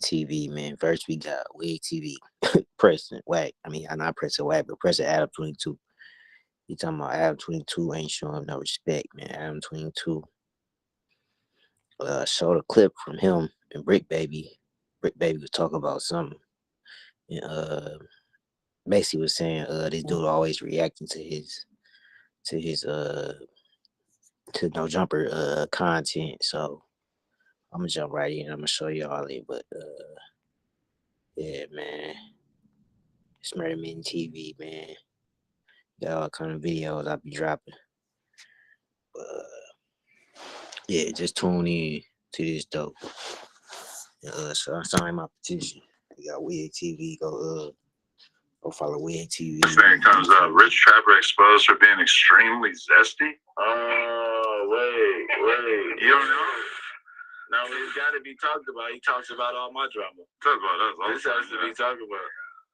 TV, man. First we got Wig TV, Preston Wack. I mean, not Preston Wack, but Preston Adam 22. You talking about Adam 22 ain't showing him no respect, man. Adam 22 showed a clip from him and Brick Baby. Brick Baby was talking about something. And basically was saying this dude always reacting to his to No Jumper content. So I'm gonna jump right in. I'm gonna show y'all it, but yeah, man. It's Murder Men TV, man. Got all kind of videos I be dropping. Yeah, just tune in to this dope. So I signed my petition. You got Wig TV. Go follow Wig TV. This thing comes up. Rich Trapper exposed for being extremely zesty. Oh, wait. You don't know? No, it's got to be talked about. He talks about all my drama. Talk about us. This has to be talked about.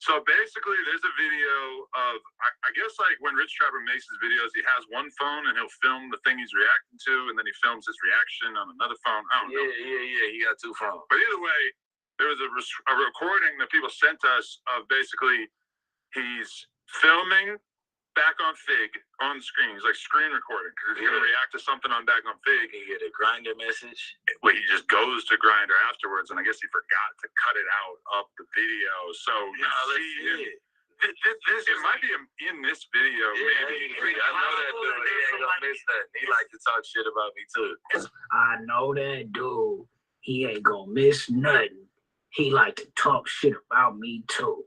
So basically, there's a video of, I guess, like when Rich Trapper makes his videos, he has one phone and he'll film the thing he's reacting to, and then he films his reaction on another phone. I don't know. Yeah. He got two phones. But either way, there was a recording that people sent us of basically he's filming back on Fig on screen. He's like screen recording because he's going to react to something on back on Fig. He get a Grinder message. Well, he just goes to Grinder afterwards, and I guess he forgot to cut it out of the video. So you see it might be in this video, maybe. I know that dude. He ain't gonna miss that. He like to talk shit about me too. I know that dude. He ain't gonna miss nothing. He like to talk shit about me too.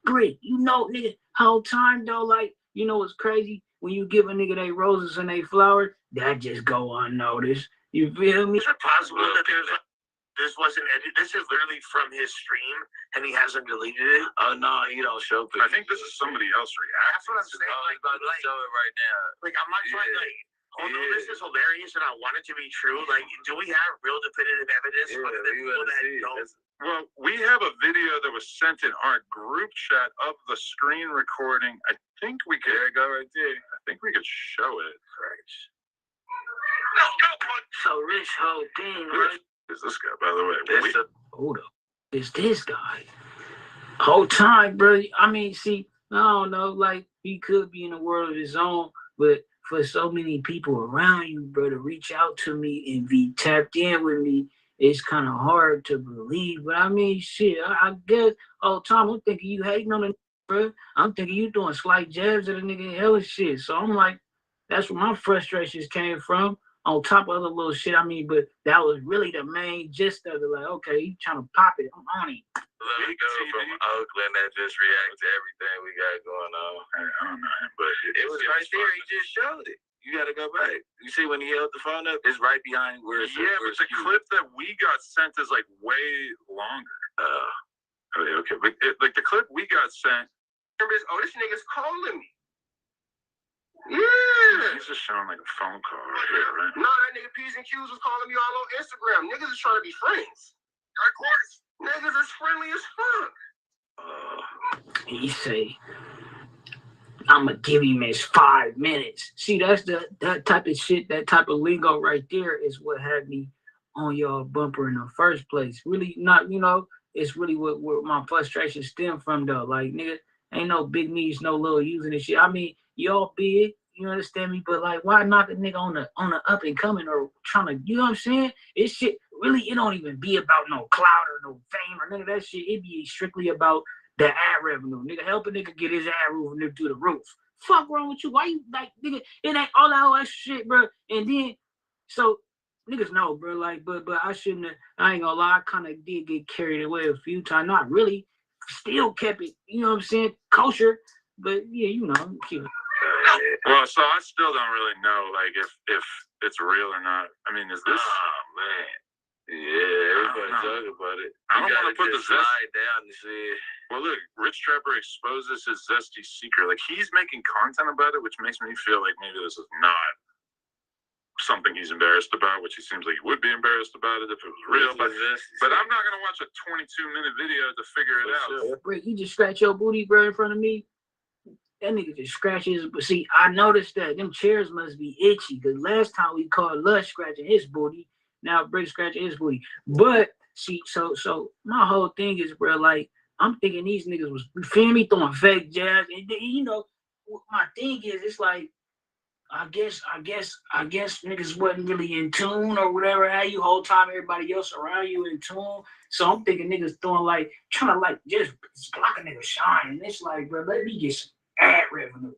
Brick, you know, nigga, whole time though, like, you know what's crazy? When you give a nigga they roses and they flowers, that just go unnoticed. You feel me? Is it possible that this wasn't edited? This is literally from his stream and he hasn't deleted it? Oh no, he don't show people. I think this is somebody else reacting. That's what I'm saying. Oh, he's about to show it right now. Like, I'm not trying to, although this is hilarious and I want it to be true, like, do we have real definitive evidence of the people that don't? Well, we have a video that was sent in our group chat of the screen recording. I think we could. There you go, right there. I think we could show it. Right. So Rich whole thing, right? Is this guy, by the way? Hold up. It's this guy. Whole time, bro. I mean, see, I don't know, like, he could be in a world of his own, but for so many people around you, bro, to reach out to me and be tapped in with me, it's kind of hard to believe. But I mean, shit, I guess all the time I'm thinking you hating on the bro. I'm thinking you doing slight jabs at a nigga and hella shit. So I'm like, that's where my frustrations came from. On top of other little shit, I mean, but that was really the main gist of it. Like, okay, you trying to pop it, I'm on it. Let me go from Oakland that just react to everything we got going on. I don't know, but it was right there. He just showed it. You got to go back. You see when he held the phone up, it's right behind where it's. Yeah, but the clip that we got sent is like way longer. Okay. But like the clip we got sent. Oh, this nigga's calling me. Yeah. He's just showing like a phone call right here, right? No, that nigga P's and Q's was calling me all on Instagram. Niggas is trying to be friends. Of course. Niggas is friendly as fuck. He say, I'ma give him his 5 minutes. See, that's that type of shit, that type of lingo right there is what had me on y'all bumper in the first place. Really not, you know, it's really what my frustration stem from though. Like, nigga, ain't no big me's, no little using this shit. I mean, y'all big, you understand me? But like, why knock a nigga on the up and coming or trying to, you know what I'm saying? It's shit, really, it don't even be about no clout or no fame or none of that shit. It be strictly about the ad revenue. Nigga, help a nigga get his ad revenue through the roof. Fuck wrong with you? Why you like, nigga, it ain't all that whole extra shit, bro. And then, so niggas know, bro, like, but I shouldn't have, I ain't gonna lie, I kind of did get carried away a few times. Not really, still kept it, you know what I'm saying, kosher, but yeah, you know, keep it. Well, so I still don't really know, like, if it's real or not. I mean, is this? Oh, man. Yeah, everybody talk about it. I don't want to put the slide down and see. Well, look, Rich Trapper exposes his zesty secret. Like, he's making content about it, which makes me feel like maybe this is not something he's embarrassed about, which he seems like he would be embarrassed about it if it was real. But I'm not going to watch a 22-minute video to figure it out. Bro, you just scratch your booty, bro, in front of me. That nigga just scratches. But see, I noticed that them chairs must be itchy because last time we caught Lush scratching his booty. Now Brick scratching his booty. But See, so my whole thing is, bro, like, I'm thinking these niggas was, you feel me, throwing fake jabs. And, you know, my thing is, it's like, I guess niggas wasn't really in tune or whatever. How you whole time everybody else around you in tune. So I'm thinking niggas throwing like trying to like just block a nigga shine. And it's like, bro, let me get some ad revenue.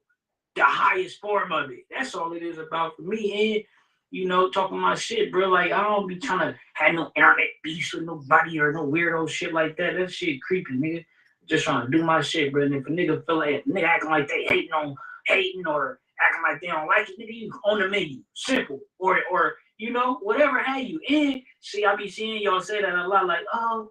The highest form of it. That's all it is about for me. And you know, talking my shit, bro. Like I don't be trying to have no internet beefs with nobody or no weirdo shit like that. That shit creepy, nigga. Just trying to do my shit, bro. And if a nigga feel like nigga acting like they hating or acting like they don't like it, nigga, you on the menu. Simple. Or you know, whatever have you. And see, I be seeing y'all say that a lot, like, oh,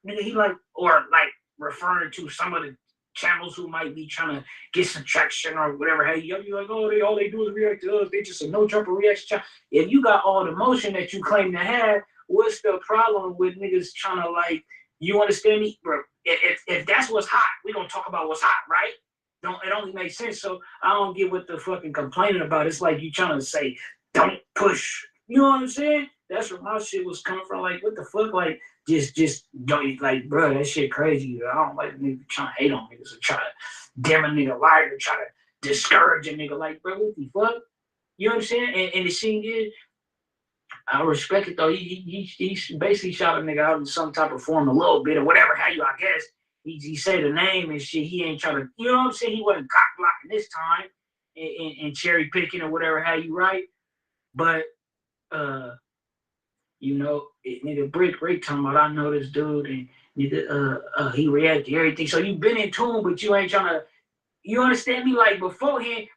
nigga, he like, or like referring to some of the channels who might be trying to get some traction or whatever. Hey, you like, oh, all they do is react to us. They just a no jumper reaction. If you got all the motion that you claim to have, what's the problem with niggas trying to like? You understand me, bro? If that's what's hot, we gonna talk about what's hot, right? It only makes sense. So I don't get what the fucking complaining about. It's like you trying to say, don't push. You know what I'm saying? That's where my shit was coming from. Like, what the fuck? Like, just don't, like, bro, that shit crazy. I don't like niggas trying to hate on niggas or try to dim a nigga light or try to discourage a nigga. Like, bro, what the fuck? You know what I'm saying? And the thing is, I respect it though. He basically shot a nigga out in some type of form a little bit or whatever. How you, I guess. He said the name and shit. He ain't trying to, you know what I'm saying? He wasn't cock blocking this time and cherry picking or whatever. How you right? But you know, nigga, Brick talking about I know this dude and nigga, he reacted to everything. So you been in tune, but you ain't trying to. You understand me? Like before it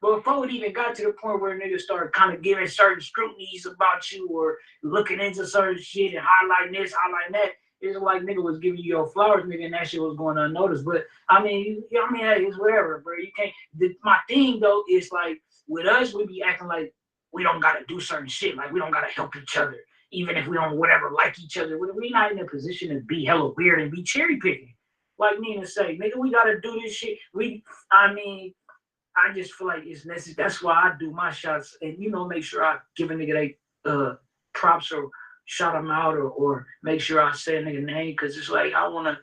even got to the point where niggas started kind of giving certain scrutinies about you or looking into certain shit and highlighting this, highlighting that. It's like nigga was giving you your flowers, nigga, and that shit was going unnoticed. But I mean, hey, it's whatever, bro. You can't. My thing though is like with us, we be acting like we don't gotta do certain shit. Like we don't gotta help each other, even if we don't whatever like each other. We're not in a position to be hella weird and be cherry picking. Like Nina say, nigga, we gotta do this shit. I just feel like it's necessary. That's why I do my shots and make sure I give a nigga they props or shout them out or make sure I say a nigga name because it's like I wanna,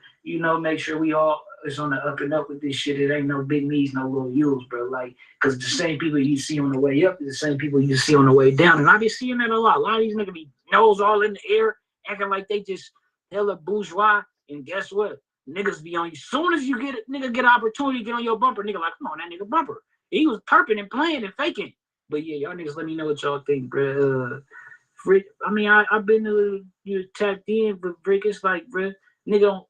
make sure we all is on the up and up with this shit. It ain't no big me's, no little U's, bro. Like, cause the same people you see on the way up is the same people you see on the way down. And I be seeing that a lot. A lot of these niggas be nose all in the air, acting like they just hella bourgeois. And guess what? Niggas be on you. Soon as you get an opportunity to get on your bumper, nigga like, come on, that nigga bumper. He was perping and playing and faking. But yeah, y'all niggas let me know what y'all think, bro. I mean, I've been to tapped in, but Brick, it's like, bro, nigga,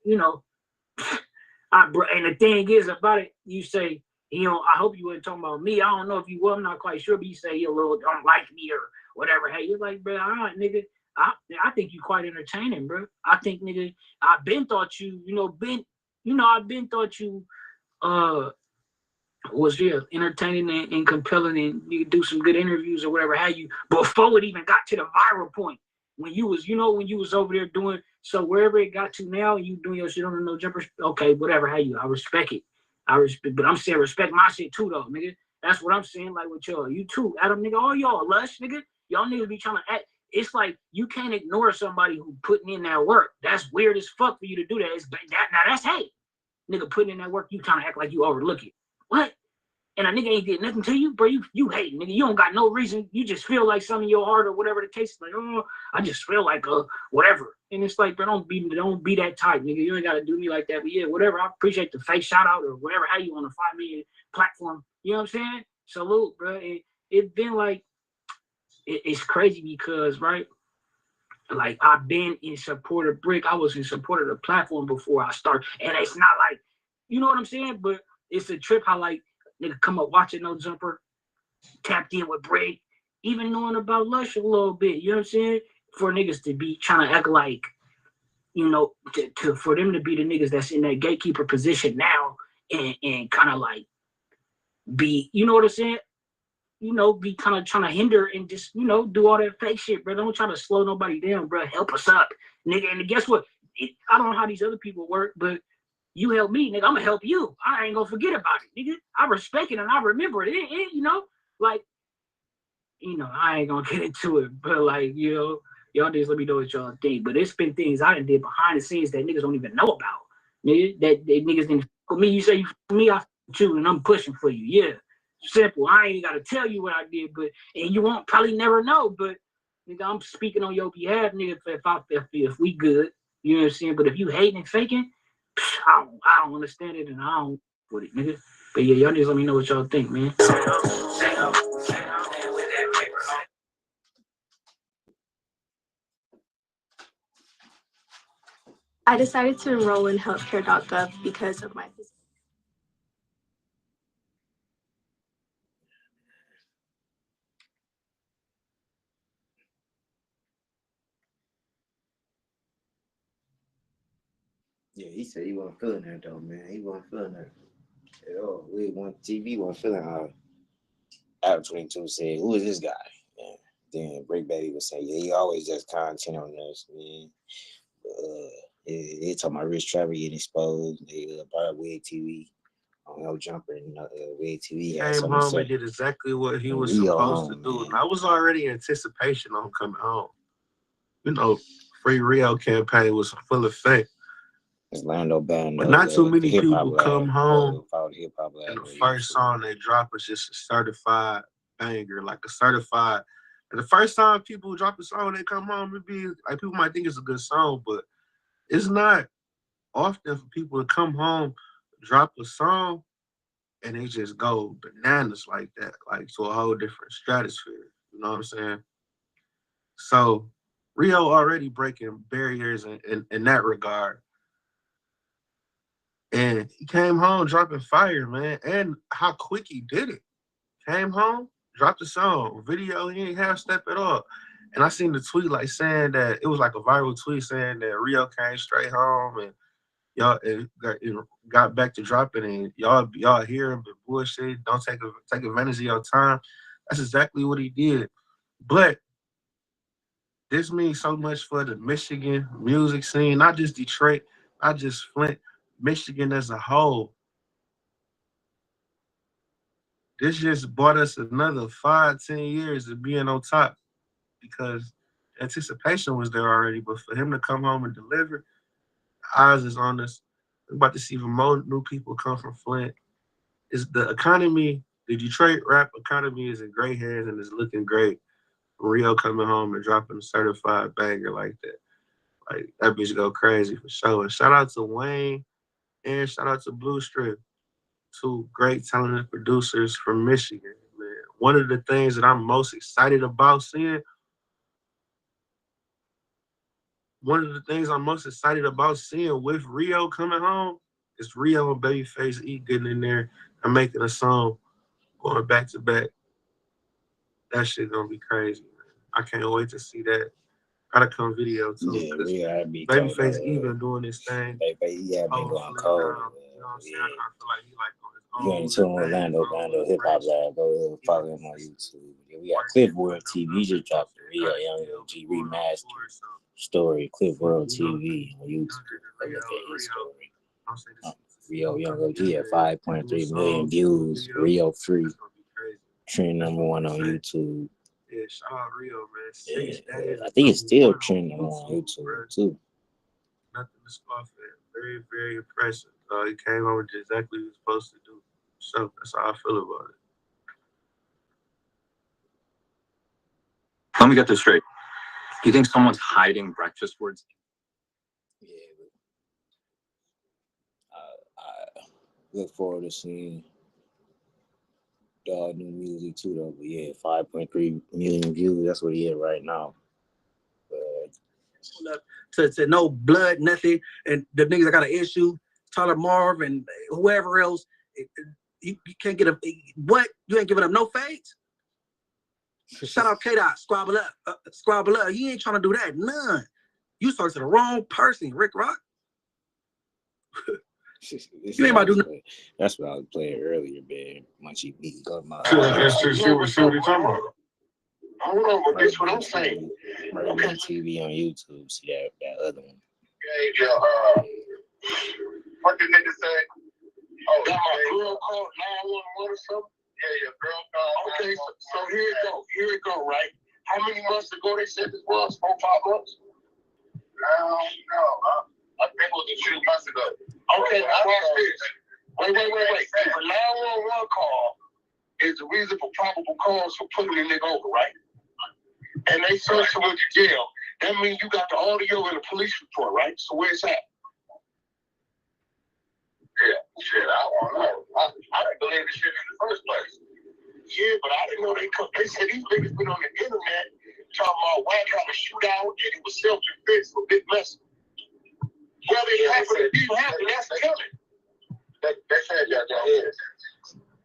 and the thing is about it, you say, I hope you weren't talking about me. I don't know if you were, I'm not quite sure, but you say you a little don't like me or whatever. Hey, you're like, bro, all right, nigga. I think you quite entertaining, bro. I think, nigga, I've been thought you, I've been thought you was entertaining and compelling and you could do some good interviews or whatever have you before it even got to the viral point. When you was, when you was over there doing so wherever it got to now, you doing your shit on the no jumpers, okay, whatever have you. I respect it. But I'm saying respect my shit too though, nigga. That's what I'm saying, like with y'all. You too, Adam, nigga, all y'all lush, nigga. Y'all niggas be trying to act. It's like you can't ignore somebody who putting in that work. That's weird as fuck for you to do that. Now that's hate. Nigga putting in that work, you trying to act like you overlook it. What? And a nigga ain't did nothing to you, bro. You hate, nigga. You don't got no reason. You just feel like something in your heart or whatever the case is. Like, oh, I just feel like whatever. And it's like, bro, don't be that type, nigga. You ain't gotta do me like that. But yeah, whatever. I appreciate the fake shout out or whatever. How you on the 5 million platform? You know what I'm saying? Salute, bro. It's been like it's crazy because right. Like I've been in support of Brick. I was in support of the platform before I started. And it's not like, you know what I'm saying? But it's a trip how like nigga come up watching No Jumper, tapped in with Brick, even knowing about Lush a little bit, you know what I'm saying? For niggas to be trying to act like, for them to be the niggas that's in that gatekeeper position now and kind of like be, you know what I'm saying? Be kind of trying to hinder and just, do all that fake shit, bro. Don't try to slow nobody down, bro. Help us up, nigga. And guess what? I don't know how these other people work, but you help me, nigga. I'm gonna help you. I ain't gonna forget about it, nigga. I respect it and I remember it. I ain't gonna get into it, but like, Y'all just let me know what y'all think. But it's been things I done did behind the scenes that niggas don't even know about. Nigga, that niggas didn't for me. You say you for me, I for you, and I'm pushing for you. Yeah, simple. I ain't gotta tell you what I did, but and you won't probably never know. But nigga, I'm speaking on your behalf, nigga. If we good, you know what I'm saying. But if you hating and faking, I don't understand it, and I don't with it, nigga. But yeah, y'all just let me know what y'all think, man. I decided to enroll in healthcare.gov because of my physician. Yeah, he said he wasn't feeling that though, man. He wasn't feeling that at all. We want TV wasn't feeling how Out 22 said, "Who is this guy?" And then Break Baby was saying, "Yeah, he always does content on this, man." They talking about Rich Trevor getting exposed. They brought Wig TV on No Jumper, and Wig TV came home and did exactly what he was supposed to do. And I was already in anticipation on coming home. You know, Free Rio campaign was full effect. It's Lando Band, but not too many people come home. And the first song they drop is just a certified banger, like a certified. And the first time people drop a song, they come home, it be like people might think it's a good song, but it's not often for people to come home, drop a song, and they just go bananas like that, like to a whole different stratosphere. You know what I'm saying? So Rio already breaking barriers in that regard. And he came home dropping fire, man. And how quick he did it. Came home, dropped the song, video, he ain't half step at all. And I seen the tweet like saying that it was like a viral tweet saying that Rio came straight home and y'all got back to dropping and y'all hear him but bullshit. Don't take advantage of your time. That's exactly what he did. But this means so much for the Michigan music scene, not just Detroit, not just Flint, Michigan as a whole. This just brought us another 5-10 years of being on top because anticipation was there already. But for him to come home and deliver, eyes is on us. We're about to see even more new people come from Flint. It's the economy, the Detroit rap economy is in great hands and is looking great. Rio coming home and dropping a certified banger like that. Like, that bitch go crazy for sure. And shout out to Wayne and shout out to Blue Strip, two great talented producers from Michigan, man. One of the things that I'm most excited about seeing, with Rio coming home is Rio and Babyface E getting in there and making a song going back to back. That shit gonna be crazy, man. I can't wait to see that. Gotta come video too. Yeah, Rio be Babyface E been doing this thing. Babyface been going cold. You know what I'm saying? I feel like he like on his own. You ain't tune Orlando Hip Hop Lab. Go follow him on YouTube. Yeah, we got Clipboard TV. Just dropped the Rio Young OG remastered story. Clipboard TV on YouTube. Go look at his story. Rio Young OG at 5.3 million views. Rio free. Trend #1 on YouTube. Yeah, shout out Rio, man. Yeah, I think it's still trending on YouTube too. Nothing to scoff at. Very, very impressive. He came over and did exactly what he was supposed to do. So that's how I feel about it. Let me get this straight. You think someone's hiding breakfast words? Yeah, but I look forward to seeing new music too, though. But yeah, 5.3 million views. That's what he is right now. To no blood, nothing, and the niggas that got an issue, Tyler Marv and whoever else, you can't get what? You ain't giving up no fades? Shout out K-Dot, squabble up. You ain't trying to do that, none. You talking to the wrong person, Rick Rock. You ain't about to do nothing. That's what I was playing earlier, man. Munchy beat got my. See what you talking about? I don't know, but that's what I'm saying. Okay. TV on YouTube. See that other one. What did nigga say? Oh, got my girl called 911 or something? Yeah, your girl called. Okay, so here it go, right? How many months ago they said this was 4, 5 months? No. I think it was a few months ago. Okay, I watch this. Wait. If a 911 call is the reason for probable cause for putting the nigga over, right? And they search him with the jail. That means you got the audio and the police report, right? So where's that? Yeah, shit, I don't know. I didn't believe this shit in the first place. Yeah, but I didn't know they said these niggas been on the internet talking about why trying to shoot out and it was self-defense for Big Mess. Whether it happened or didn't happen, that's killing. They said that is.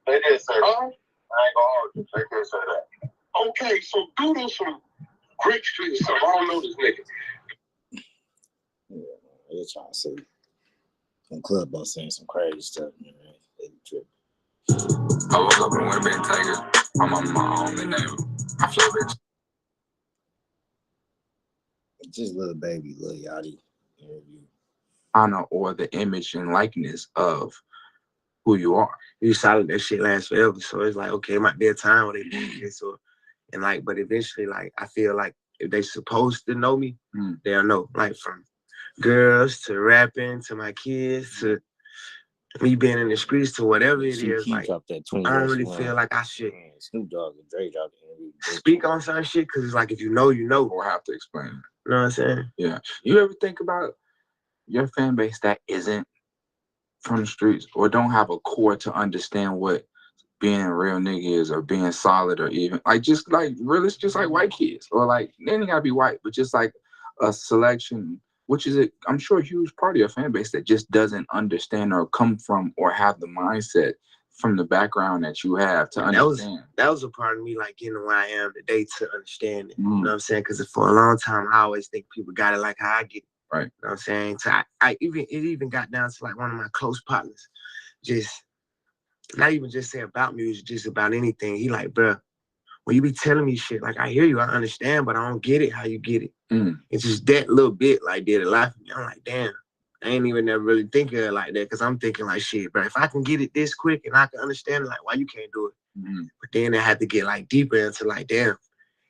They did say that. I ain't gonna argue. They did say that. Okay, so do some Great Street or something. I don't know this nigga. Yeah, they're trying to see. On Clubhouse saying some crazy stuff, man. They tripping. I woke up and went back Tigers. I'm on my own and I feel bitch. Just little baby, little Yachty interview. Honor or the image and likeness of who you are. You solid that shit lasts forever. So it's like, okay, it might be a time where they do this or and like, but eventually, like, I feel like if they supposed to know me, they'll know. Like from girls to rapping to my kids to me being in the streets to whatever it is. Like, dropped that 20 I don't really feel like I should Snoop Dogg and Dre dropped the interview. Speak on some shit because it's like if you know, you know. Or have to explain it. You know what I'm saying? Yeah. You ever think about your fan base that isn't from the streets or don't have a core to understand what being a real nigga is or being solid or even like just like real, it's just like white kids or like they ain't gotta be white, but just like a selection, which is I'm sure a huge part of your fan base that just doesn't understand or come from or have the mindset from the background that you have to understand. That was a part of me like getting where I am today to understand it. You know what I'm saying? Because for a long time I always think people got it like how I get it. Right. You know what I'm saying? So it even got down to like one of my close partners, just not even just say about music, just about anything. He like, bro, when you be telling me shit, like I hear you, I understand, but I don't get it how you get it. It's just that little bit like did a lot for me. I'm like, damn, I ain't even never really thinking of it like that because I'm thinking like shit, bro, if I can get it this quick and I can understand it, like why you can't do it? But then I had to get like deeper into like, damn,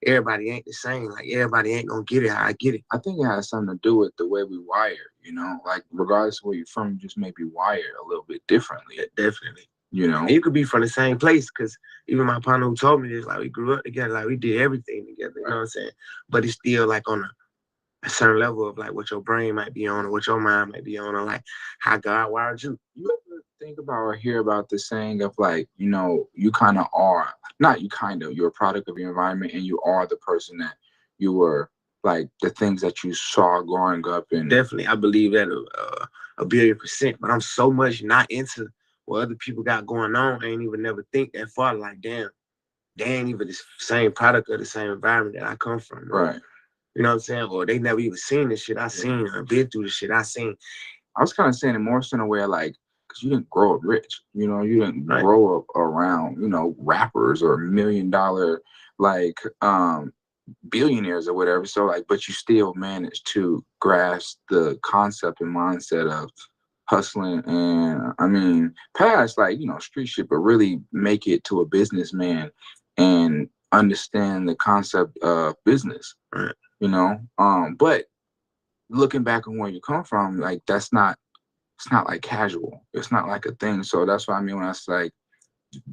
everybody ain't the same. Like everybody ain't gonna get it how I get it. I think it has something to do with the way we wire, you know, like regardless of where you're from, you just may be wired a little bit differently. Yeah, definitely. You know, and you could be from the same place because even my partner who told me this, like we grew up together, like we did everything together, you know what I'm saying? But it's still like on a certain level of like what your brain might be on or what your mind might be on or like how God wired you. You ever think about or hear about the saying of like, you know, you kind of are, not you kind of, you're a product of your environment and you are the person that you were, like the things that you saw growing up in. Definitely, I believe that a billion%, but I'm so much not into what other people got going on. I ain't even never think that far. Like, damn, they ain't even the same product of the same environment that I come from. Right. You know what I'm saying? Or they never even seen this shit I seen. I've been through the shit I seen. I was kind of saying it more so in a way like, because you didn't grow up rich. You know, you didn't grow up around, you know, rappers or $1 million, like, billionaires or whatever. So like, but you still managed to grasp the concept and mindset of hustling and I mean past like, you know, street shit, but really make it to a businessman and understand the concept of business. Right. You know, but looking back on where you come from, like it's not like casual. It's not like a thing. So that's what I mean when I say like,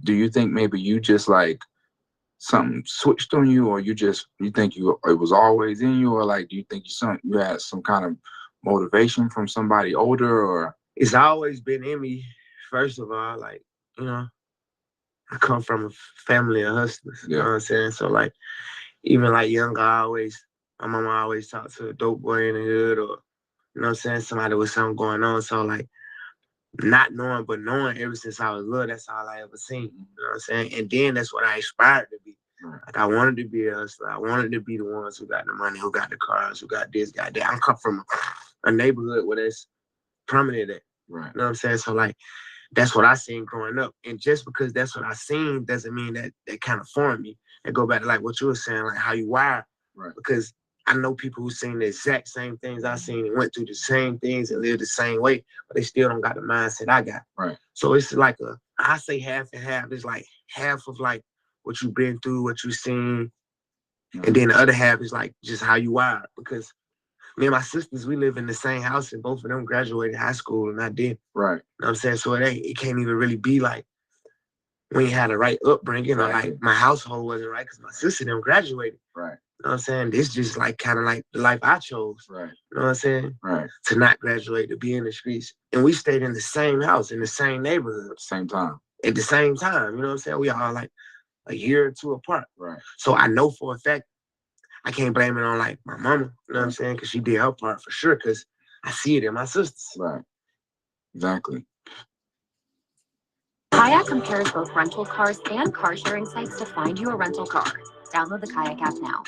do you think maybe you just like something switched on you, or you think it was always in you, or like do you think you had some kind of motivation from somebody older, or it's always been in me? First of all, like, you know, I come from a family of hustlers. You know what I'm saying? So like, even like younger, my mama always talked to a dope boy in the hood, or you know what I'm saying, somebody with something going on. So like, not knowing but knowing ever since I was little, that's all I ever seen. You know what I'm saying? And then that's what I aspired to be. Like I wanted to be a hustler. I wanted to be the ones who got the money, who got the cars, who got this, got that. I come from a neighborhood where that's prominent at. Right. You know what I'm saying? So like, that's what I seen growing up. And just because that's what I seen doesn't mean that kind of formed me. And go back to like what you were saying, like how you wire. Right. Because I know people who seen the exact same things I seen and went through the same things and lived the same way, but they still don't got the mindset I got. Right. So it's like I say half and half. It's like half of like what you've been through, what you've seen, And then the other half is like just how you wired. Because me and my sisters, we live in the same house, and both of them graduated high school, and I did. Right. You know what I'm saying? So it can't even really be like we ain't had the right upbringing, or like my household wasn't right because my sister them graduated. Right. You know what I'm saying? This just like kind of like the life I chose. Right. You know what I'm saying? Right. To not graduate, to be in the streets. And we stayed in the same house, in the same neighborhood. Same time. At the same time. You know what I'm saying? We all like a year or two apart. Right. So I know for a fact, I can't blame it on like my mama. You know what I'm saying? Because she did her part for sure. Because I see it in my sisters. Right. Exactly. Kayak compares both rental cars and car sharing sites to find you a rental car. Download the Kayak app now.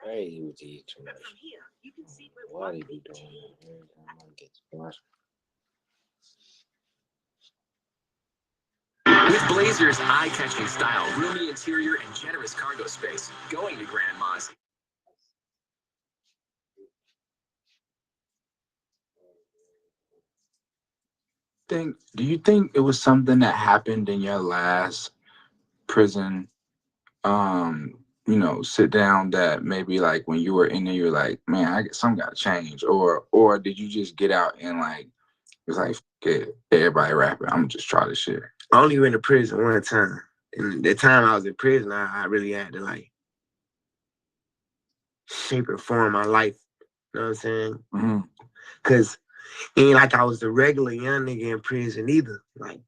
Crazy with these commercials. Why they be doing that every time I get sponsored? With Blazer's eye-catching style, roomy interior, and generous cargo space, going to Grandma's. Do you think it was something that happened in your last prison, you know, sit down that maybe like when you were in there, you're like, man, something got to change, or did you just get out and like, it's like, okay, everybody rapping, I'm just try this shit? I only went to prison one time. And the time I was in prison, I really had to like shape and form my life. You know what I'm saying? Mm-hmm. Cause it ain't like I was the regular young nigga in prison either. Like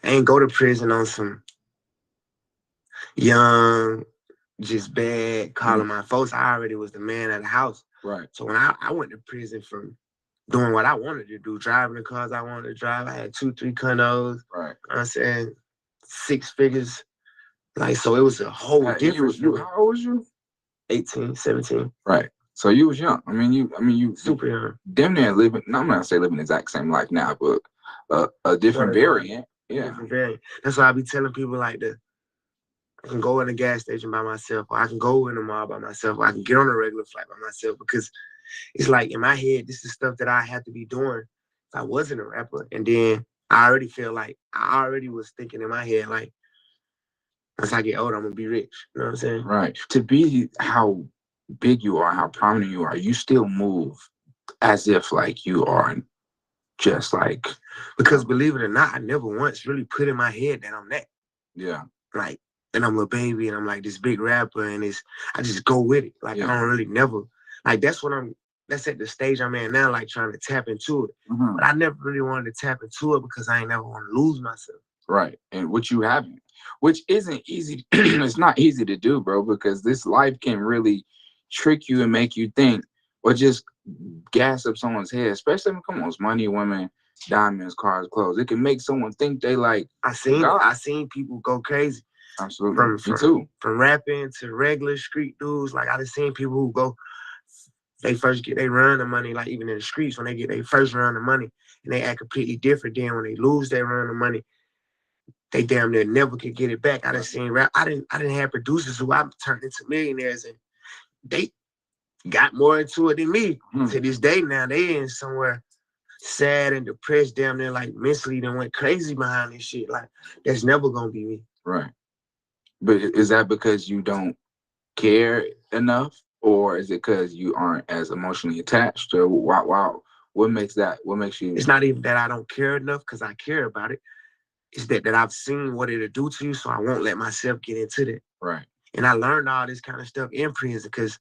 I ain't go to prison on some young, just bad, calling my folks. I already was the man of the house. Right. So when I went to prison from doing what I wanted to do, driving the cars I wanted to drive, I had 2-3 condos. Right. You know what I'm saying? 6 figures. Like, so it was a whole difference. How old was you? 18, 17. Right. So you was young. I mean, you super young. Damn near living. No, I'm not saying living the exact same life now, but a different variant. Yeah. Different variant. That's why I be telling people like that. I can go in a gas station by myself, or I can go in the mall by myself, or I can get on a regular flight by myself, because it's like in my head, this is stuff that I had to be doing if I wasn't a rapper. And then I already feel like I already was thinking in my head, like, once I get older, I'm gonna be rich. You know what I'm saying? Right. To be how big you are, how prominent you are, you still move as if like you are just like, because believe it or not, I never once really put in my head that I'm that. Yeah. Like, and I'm a baby, and I'm like this big rapper, and I just go with it. Like, I don't really never, like, that's at the stage I'm in now, like trying to tap into it. Mm-hmm. But I never really wanted to tap into it because I ain't never want to lose myself. Right. And what you haven't, which isn't easy. It's not easy to do, bro, because this life can really trick you and make you think, or just gas up someone's head, especially when, come on, it's money, women, diamonds, cars, clothes. It can make someone think they like, I seen people go crazy. Absolutely. Me too. From rapping to regular street dudes. Like, I done seen people who go, they first get their run of money, like even in the streets, when they get their first run of money, and they act completely different. Then when they lose their run of money, they damn near never could get it back. I done seen rap. I didn't have producers who I turned into millionaires, and they got more into it than me. To this day now, they in somewhere sad and depressed, damn near like mentally, then went crazy behind this shit. Like, that's never gonna be me. Right. But is that because you don't care enough, or is it because you aren't as emotionally attached? Or wow, what makes you? It's not even that I don't care enough, because I care about it. It's that I've seen what it'll do to you, so I won't let myself get into that. Right. And I learned all this kind of stuff in prison, because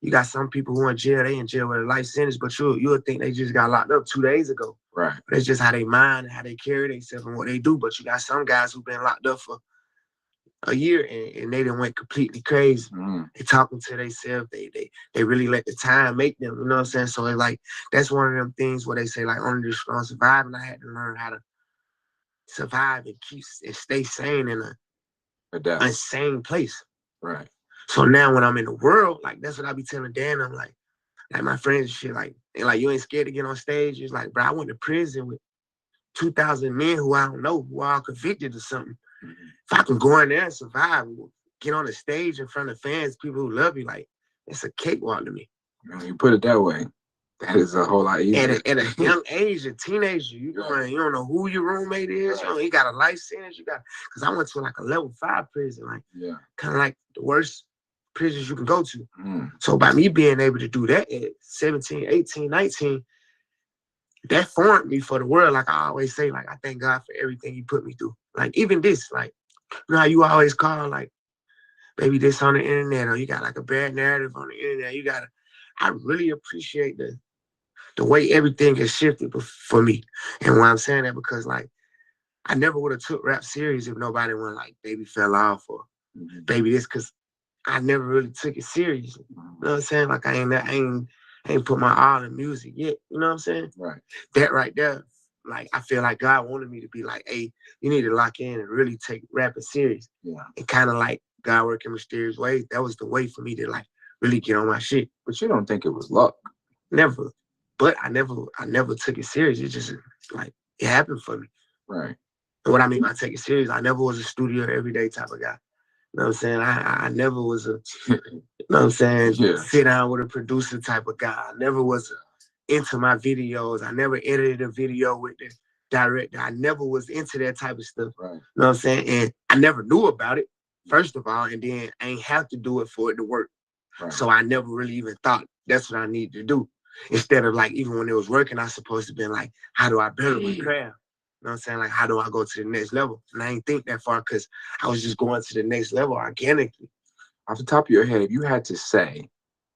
you got some people who in jail, they in jail with a life sentence, but you'll think they just got locked up 2 days ago. Right. But it's just how they mind and how they carry themselves and what they do. But you got some guys who've been locked up for a year, and they done went completely crazy. They talking to themselves. They really let the time make them. You know what I'm saying? So it's like, that's one of them things where they say like, only the strong survive, and I had to learn how to survive and stay sane in a insane place. Right. So now when I'm in the world, like, that's what I be telling Dan. I'm like my friends and shit, like, and like, you ain't scared to get on stage. It's like, bro, I went to prison with 2,000 men who I don't know, who are all convicted or something. If I can go in there and survive, get on the stage in front of fans, people who love you, like, it's a cakewalk to me. You put it that way. That is a whole lot easier. At a young age, a teenager, you don't know who your roommate is. Right. You know, you got a life sentence. Because I went to like a level 5 prison, like kind of like the worst prisons you can go to. So by me being able to do that at 17, 18, 19, that formed me for the world. Like I always say, like I thank God for everything He put me through. Like even this, like you know how you always call like maybe this on the internet or you got like a bad narrative on the internet. I really appreciate the way everything has shifted for me. And why I'm saying that because like I never would have took rap serious if nobody went like Baby Fell Off or Baby this, because I never really took it serious. You know what I'm saying? Like I ain't put my all in music yet. You know what I'm saying? Right. That right there, like I feel like God wanted me to be like, hey, you need to lock in and really take rapping serious. Yeah. And kind of like God work in mysterious ways. That was the way for me to like really get on my shit. But you don't think it was luck? Never. But I never took it serious. It just like it happened for me. Right. And what I mean by take it serious, I never was a studio everyday type of guy. You know what I'm saying? I never was a, you know what I'm saying, sit down with a producer type of guy. I never was into my videos. I never edited a video with the director. I never was into that type of stuff. Right. You know what I'm saying? And I never knew about it, first of all, and then I ain't have to do it for it to work. Right. So I never really even thought that's what I need to do. Instead of like, even when it was working, I was supposed to be like, how do I better my craft? You know what I'm saying? Like, how do I go to the next level? And I ain't think that far because I was just going to the next level organically. Off the top of your head, if you had to say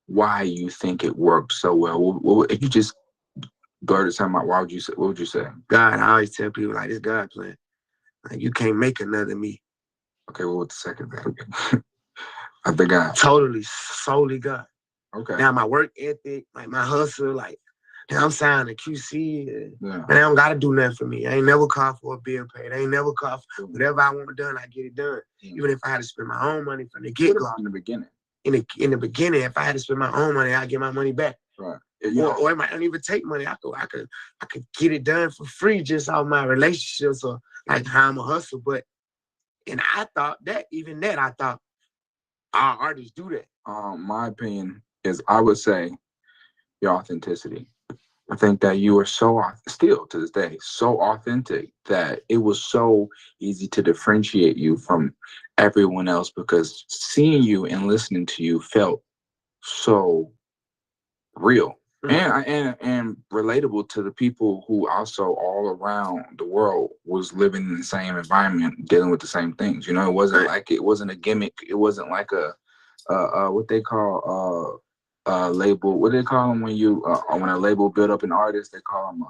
why you think it worked so well, if you just blurted something out, what would you say? God, I always tell people like, this God plan. Like, you can't make another me. Okay, what was the second thing? I think totally, solely God. Okay. Now my work ethic, like my hustle, like I'm signed to QC, and they don't gotta do nothing for me. I ain't never called for a bill paid. I ain't never called for whatever I want done, I get it done. Even if I had to spend my own money from the get-go. In the beginning. In the beginning, if I had to spend my own money, I'd get my money back. Right. Or it might not even take money. I could get it done for free just off my relationships or like how I'm a hustle. And I thought I thought our artists do that. My opinion is I would say your authenticity. I think that you are still to this day, so authentic that it was so easy to differentiate you from everyone else because seeing you and listening to you felt so real and relatable to the people who also all around the world was living in the same environment, dealing with the same things. You know, it wasn't like it wasn't a gimmick. It wasn't like a what they call label. What do they call them when a label build up an artist? They call them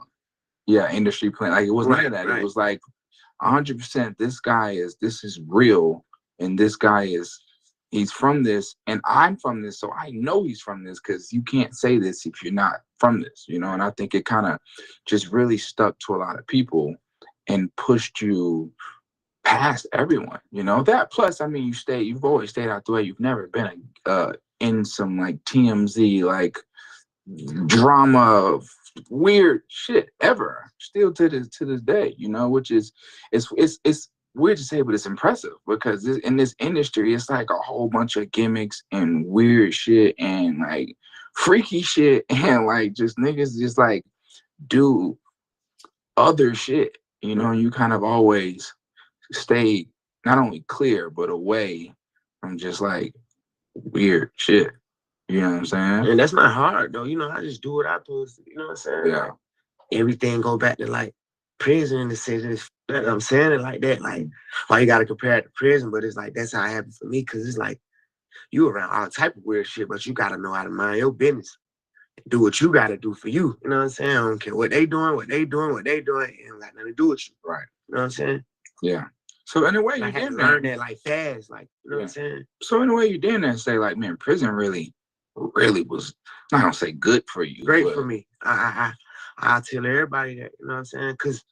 industry plan. Like it was none of that. It was like 100%. This is real, and this guy he's from this, and I'm from this, so I know he's from this because you can't say this if you're not from this, you know. And I think it kind of just really stuck to a lot of people and pushed you past everyone, you know. That plus, I mean, you've always stayed out the way. You've never been in some like TMZ like drama weird shit ever. Still to this day, you know, which is it's weird to say, but it's impressive because in this industry, it's like a whole bunch of gimmicks and weird shit and like freaky shit and like just niggas just like do other shit, you know. You kind of always stay not only clear but away from just like weird shit. You know what I'm saying? And that's not hard though. You know, I just do what I supposed to. You know what I'm saying? Yeah. Like, everything go back to like prison in the sense. I'm saying it like that. Like, why you gotta compare it to prison? But it's like that's how it happened for me because it's like you around all type of weird shit, but you gotta know how to mind your business. Do what you gotta do for you. You know what I'm saying? I don't care what they doing. It ain't got nothing to do with you. Right. You know what I'm saying? Yeah. So in a way, I had to learn that like fast. Like, you know what I'm saying? So in a way, you did that and say like, man, prison really was, I don't say good for you. Great for me. I tell everybody that, you know what I'm saying? Because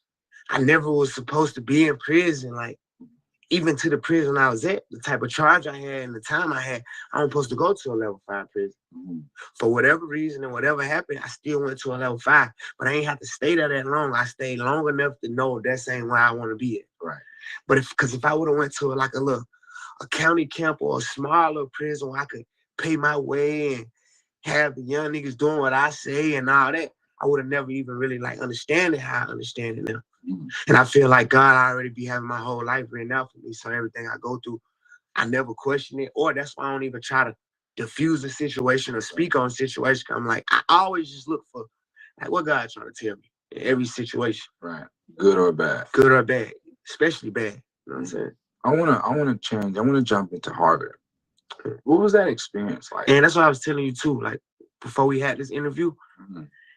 I never was supposed to be in prison. Like, even to the prison I was at, the type of charge I had and the time I had, I was supposed to go to a level 5 prison. Mm-hmm. For whatever reason and whatever happened, I still went to a level 5. But I ain't have to stay there that long. I stayed long enough to know that's ain't where I want to be at. Right. But if I would have went to a county camp or a smaller prison where I could pay my way and have the young niggas doing what I say and all that, I would have never even really like understand it how I understand it now. And I feel like God already be having my whole life written out for me. So everything I go through, I never question it. Or that's why I don't even try to diffuse the situation or speak on situation. I'm like, I always just look for like what God trying to tell me in every situation. Right. Good or bad. Good or bad. Especially bad. You know what I'm saying? I wanna change. I wanna jump into Harvard. What was that experience like? And that's what I was telling you too. Like before we had this interview,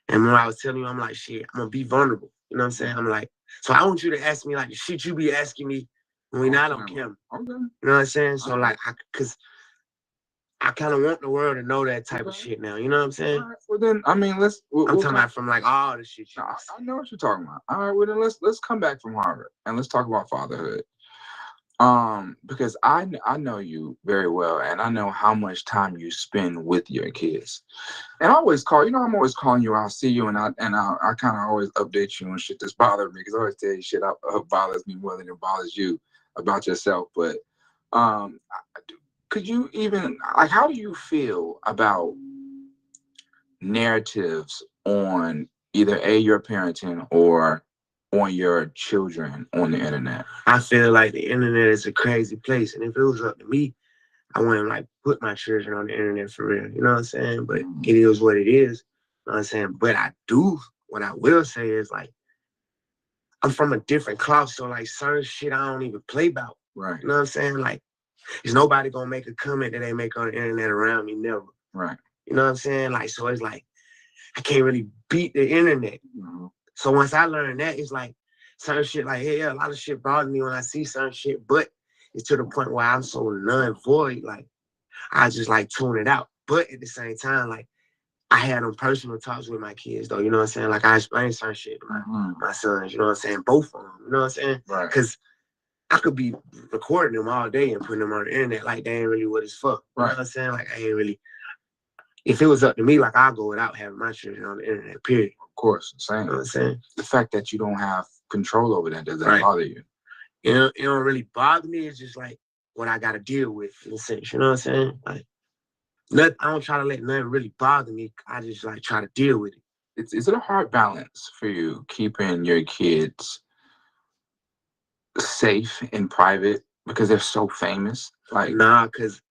and when I was telling you, I'm like, shit, I'm gonna be vulnerable. You know what I'm saying? I'm like, so I want you to ask me like the shit you be asking me when we not on camera. Okay. You know what I'm saying? So like, cause I kind of want the world to know that type of shit now. You know what I'm saying? All right, well then, I mean, I'm talking about from like all the shit. I know what you're talking about. All right, well then let's come back from Harvard and let's talk about fatherhood. Because I know you very well, and I know how much time you spend with your kids. And I always call, I'm always calling you. I'll see you, and I kind of always update you on shit that's bothering me, because I always tell you shit that bothers me more than it bothers you about yourself. But could you even like, how do you feel about narratives on either your parenting or on your children on the internet? I feel like the internet is a crazy place, and if it was up to me, I wouldn't like put my children on the internet for real. You know what I'm saying? But it is what it is. You know what I'm saying? But what I will say is like, I'm from a different cloth, so like certain shit I don't even play about. Right. You know what I'm saying? Like, there's nobody gonna make a comment that they make on the internet around me, never. Right. You know what I'm saying? Like, so it's like, I can't really beat the internet. So once I learned that, it's like, certain shit, like, yeah, a lot of shit bothers me when I see certain shit, but it's to the point where I'm so non-void, like, I just, like, tune it out. But at the same time, like, I had them personal talks with my kids, though, you know what I'm saying? Like, I explained certain shit to my sons, you know what I'm saying? Both of them, you know what I'm saying? Right. Because I could be recording them all day and putting them on the internet like they ain't really what it's for. You know what I'm saying? Like, I ain't really, if it was up to me, like, I'll go without having my children on the internet, period. Of course, same. You know what I'm saying? The fact that you don't have control over that, does that bother you? It don't really bother me. It's just like what I got to deal with in a sense. You know what I'm saying? Like, I don't try to let nothing really bother me. I just like try to deal with it. Is it a hard balance for you keeping your kids safe in private because they're so famous? Like, nah, because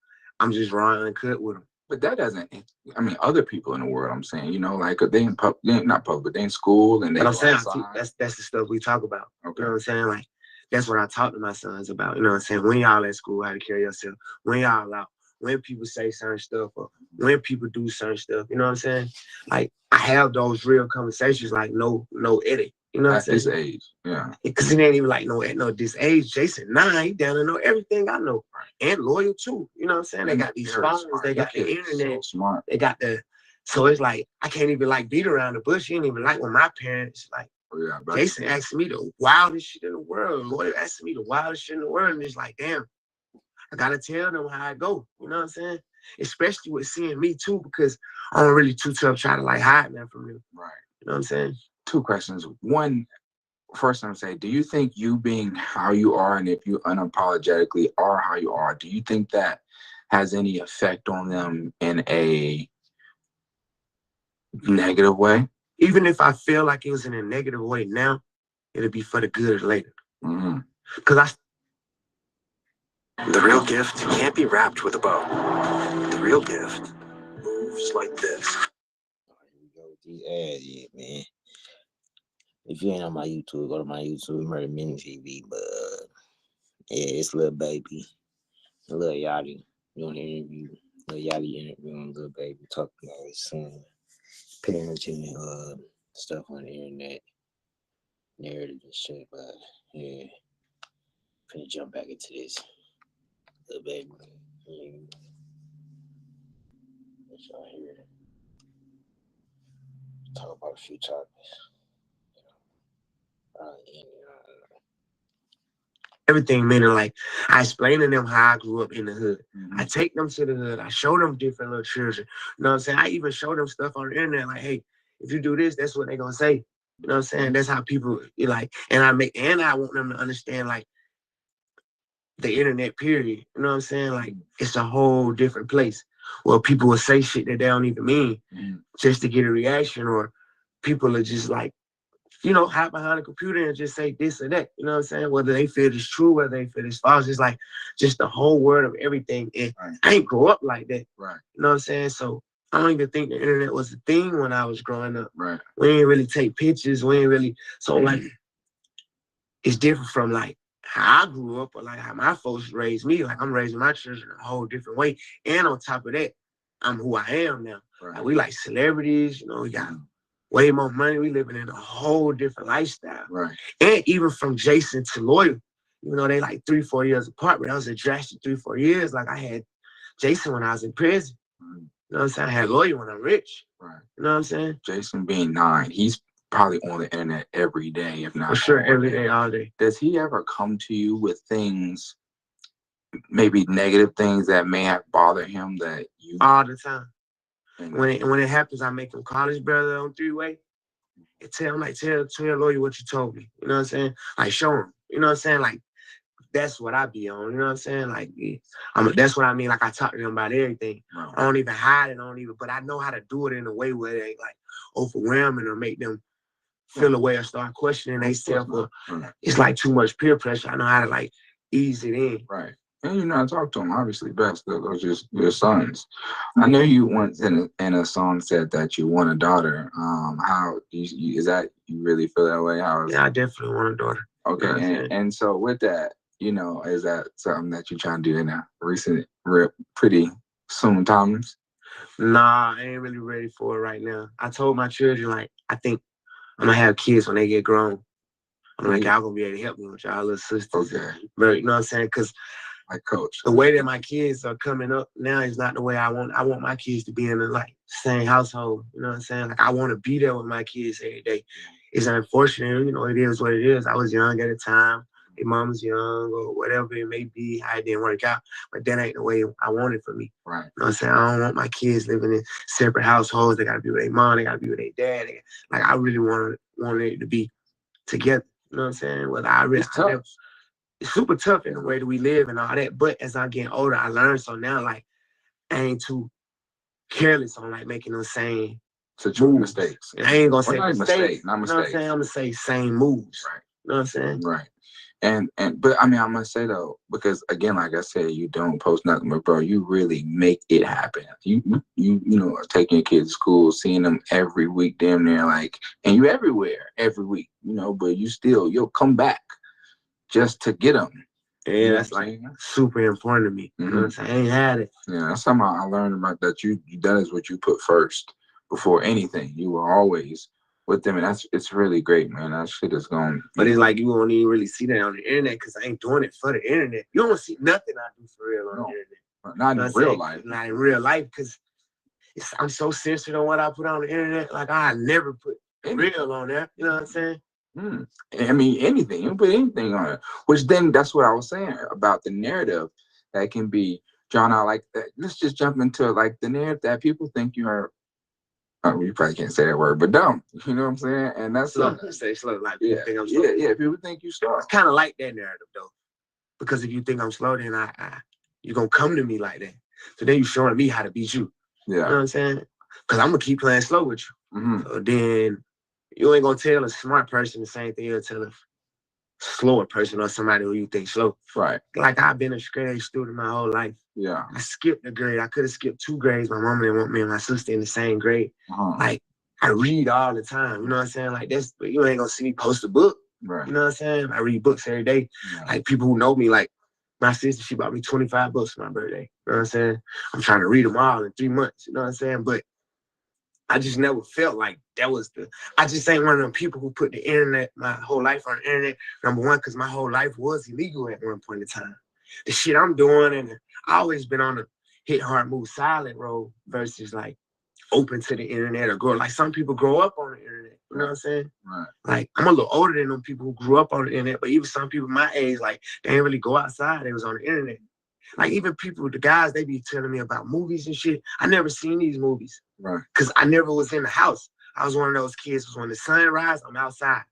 I'm just raw and uncut with them. But that doesn't, I mean, other people in the world, I'm saying, like they in not public, but they in school and they. But I'm saying that's the stuff we talk about. Okay. You know what I'm saying? Like, that's what I talk to my sons about. You know what I'm saying? When y'all at school, how to carry yourself. When y'all out. When people say certain stuff or when people do certain stuff. You know what I'm saying? Like, I have those real conversations, like no edit. You know what I'm saying? At this age, yeah. Because it ain't even like no this age. Jason 9, he down to know everything I know. And loyal too. You know what I'm saying? They got these phones, they got the internet. So smart. They got so it's like I can't even like beat around the bush. He ain't even like when my parents like Jason asked me the wildest shit in the world. Loyal asked me the wildest shit in the world. And it's like, damn, I gotta tell them how I go. You know what I'm saying? Especially with seeing me too, because I'm really too tough trying to like hide that from them. Right. You know what I'm saying? 2 questions. One, first I'm saying, do you think you being how you are, and if you unapologetically are how you are, do you think that has any effect on them in a negative way? Even if I feel like it was in a negative way now, it'll be for the good later. Because The real gift can't be wrapped with a bow. The real gift moves like this. Yeah, man. If you ain't on my YouTube, go to my YouTube, Murder Mini TV. But yeah, it's Lil Baby, Lil Yachty doing an interview. Lil Yachty interviewing Lil Baby, talking about his son, parenting and stuff on the internet, narrative and shit. But yeah, finna jump back into this. Lil Baby, that's all here. Talk about a few topics. Everything, meaning like I explain to them how I grew up in the hood. I take them to the hood. I show them different little children. You know what I'm saying? I even show them stuff on the internet like, hey, if you do this, that's what they're gonna say. You know what I'm saying? That's how people like, and I want them to understand like the internet period. You know what I'm saying? Like, it's a whole different place. well, people will say shit that they don't even mean just to get a reaction, or people are just like, hide behind a computer and just say this or that. You know what I'm saying? Whether they feel it's true, whether they feel it's false, it's like just the whole word of everything. And I ain't grow up like that. Right. You know what I'm saying? So I don't even think the internet was a thing when I was growing up. Right. We ain't really take pictures. We ain't really, so like, it's different from like how I grew up or like how my folks raised me. Like I'm raising my children a whole different way. And on top of that, I'm who I am now. Right. Like we like celebrities, we got way more money. We living in a whole different lifestyle. Right. And even from Jason to Loyal, they like 3-4 years apart, but that was a drastic 3-4 years. Like I had Jason when I was in prison. You know what I'm saying? I had Loyal when I'm rich. Right. You know what I'm saying? Jason being 9, he's probably on the internet every day, if not for sure, every day. day, all day. Does he ever come to you with things, maybe negative things that may have bothered him that you? All the time. When it happens, I make him call his brother on 3-way and tell your lawyer what you told me. You know what I'm saying? Like show him. You know what I'm saying? Like that's what I be on. You know what I'm saying? Like that's what I mean. Like I talk to them about everything. Right. I don't even hide it. But I know how to do it in a way where they ain't like overwhelming or make them feel away or start questioning themselves. It's like too much peer pressure. I know how to like ease it in. Right. And you know, I talk to them obviously best. Those are just your sons. I know you once in a song said that you want a daughter. How is that? You really feel that way? Yeah, I definitely want a daughter. Okay, You know and so with that, is that something that you're trying to do in a recent, pretty soon times? Nah, I ain't really ready for it right now. I told my children, like, I think I'm gonna have kids when they get grown. I'm like, y'all gonna be able to help me with y'all little sisters. Okay. But you know what I'm saying? Because like coach, the way that my kids are coming up now is not the way I want. I want my kids to be in the like same household. You know what I'm saying? Like I want to be there with my kids every day. It's unfortunate, it is what it is. I was young at the time. Your mom's young or whatever it may be. I didn't work out, but that ain't the way I want it for me. Right. You know what I'm saying? I don't want my kids living in separate households. They gotta be with their mom. They gotta be with their dad. Like I really want it to be together. You know what I'm saying? Well, it's super tough in the way that we live and all that. But as I'm getting older, I learned. So now, like, I ain't too careless on like making those same mistakes. I ain't gonna say not mistakes. Not mistakes. You know what I'm saying? I'm gonna say same moves. Right. You know what I'm saying? Right. But I mean, I'm gonna say though, because again, like I said, you don't post nothing, but bro, you really make it happen. You taking your kids to school, seeing them every week, damn near like, and you everywhere every week, but you'll come back just to get them. Yeah, that's like super important to me. You know what I'm saying? I ain't had it. Yeah, that's something I learned about that. That is what you put first before anything. You were always with them, and it's really great, man. That shit is going. But it's like you won't even really see that on the internet because I ain't doing it for the internet. You don't see nothing I do for real on the internet. Not in real life. Not in real life because I'm so censored on what I put on the internet. Like I never put real on there. You know what I'm saying? I mean, anything. You can put anything on it. Which then that's what I was saying about the narrative that can be drawn out like that. Let's just jump into like the narrative that people think you are. You probably can't say that word, but dumb. You know what I'm saying? And that's slow. Say slow. Like people think I'm slow. Yeah. People think you slow. It's kind of like that narrative though, because if you think I'm slow, then you're gonna come to me like that. So then you showing me how to beat you. Yeah. You know what I'm saying? Because I'm gonna keep playing slow with you. Mm-hmm. So then you ain't gonna tell a smart person the same thing you'll tell a slower person or somebody who you think slow. Right. Like I've been a straight A student my whole life. Yeah. I skipped a grade. I could have skipped 2 grades. My mom didn't want me and my sister in the same grade. Like I read all the time. You know what I'm saying? Like but you ain't gonna see me post a book. Right. You know what I'm saying? I read books every day. Yeah. Like people who know me, like my sister, she bought me 25 books for my birthday. You know what I'm saying? I'm trying to read them all in 3 months. You know what I'm saying? But I just never felt like that was I just ain't one of them people who put the internet, my whole life on the internet. Number one, because my whole life was illegal at one point in time. The shit I'm doing, and I always been on the hit hard, move silent road versus like open to the internet or grow. Like some people grow up on the internet. You know what I'm saying? Right. Like I'm a little older than them people who grew up on the internet, but even some people my age, like they didn't really go outside. They was on the internet. Like even people, the guys, they be telling me about movies and shit. I never seen these movies. Right. Because I never was in the house. I was one of those kids when the sun rises, I'm outside.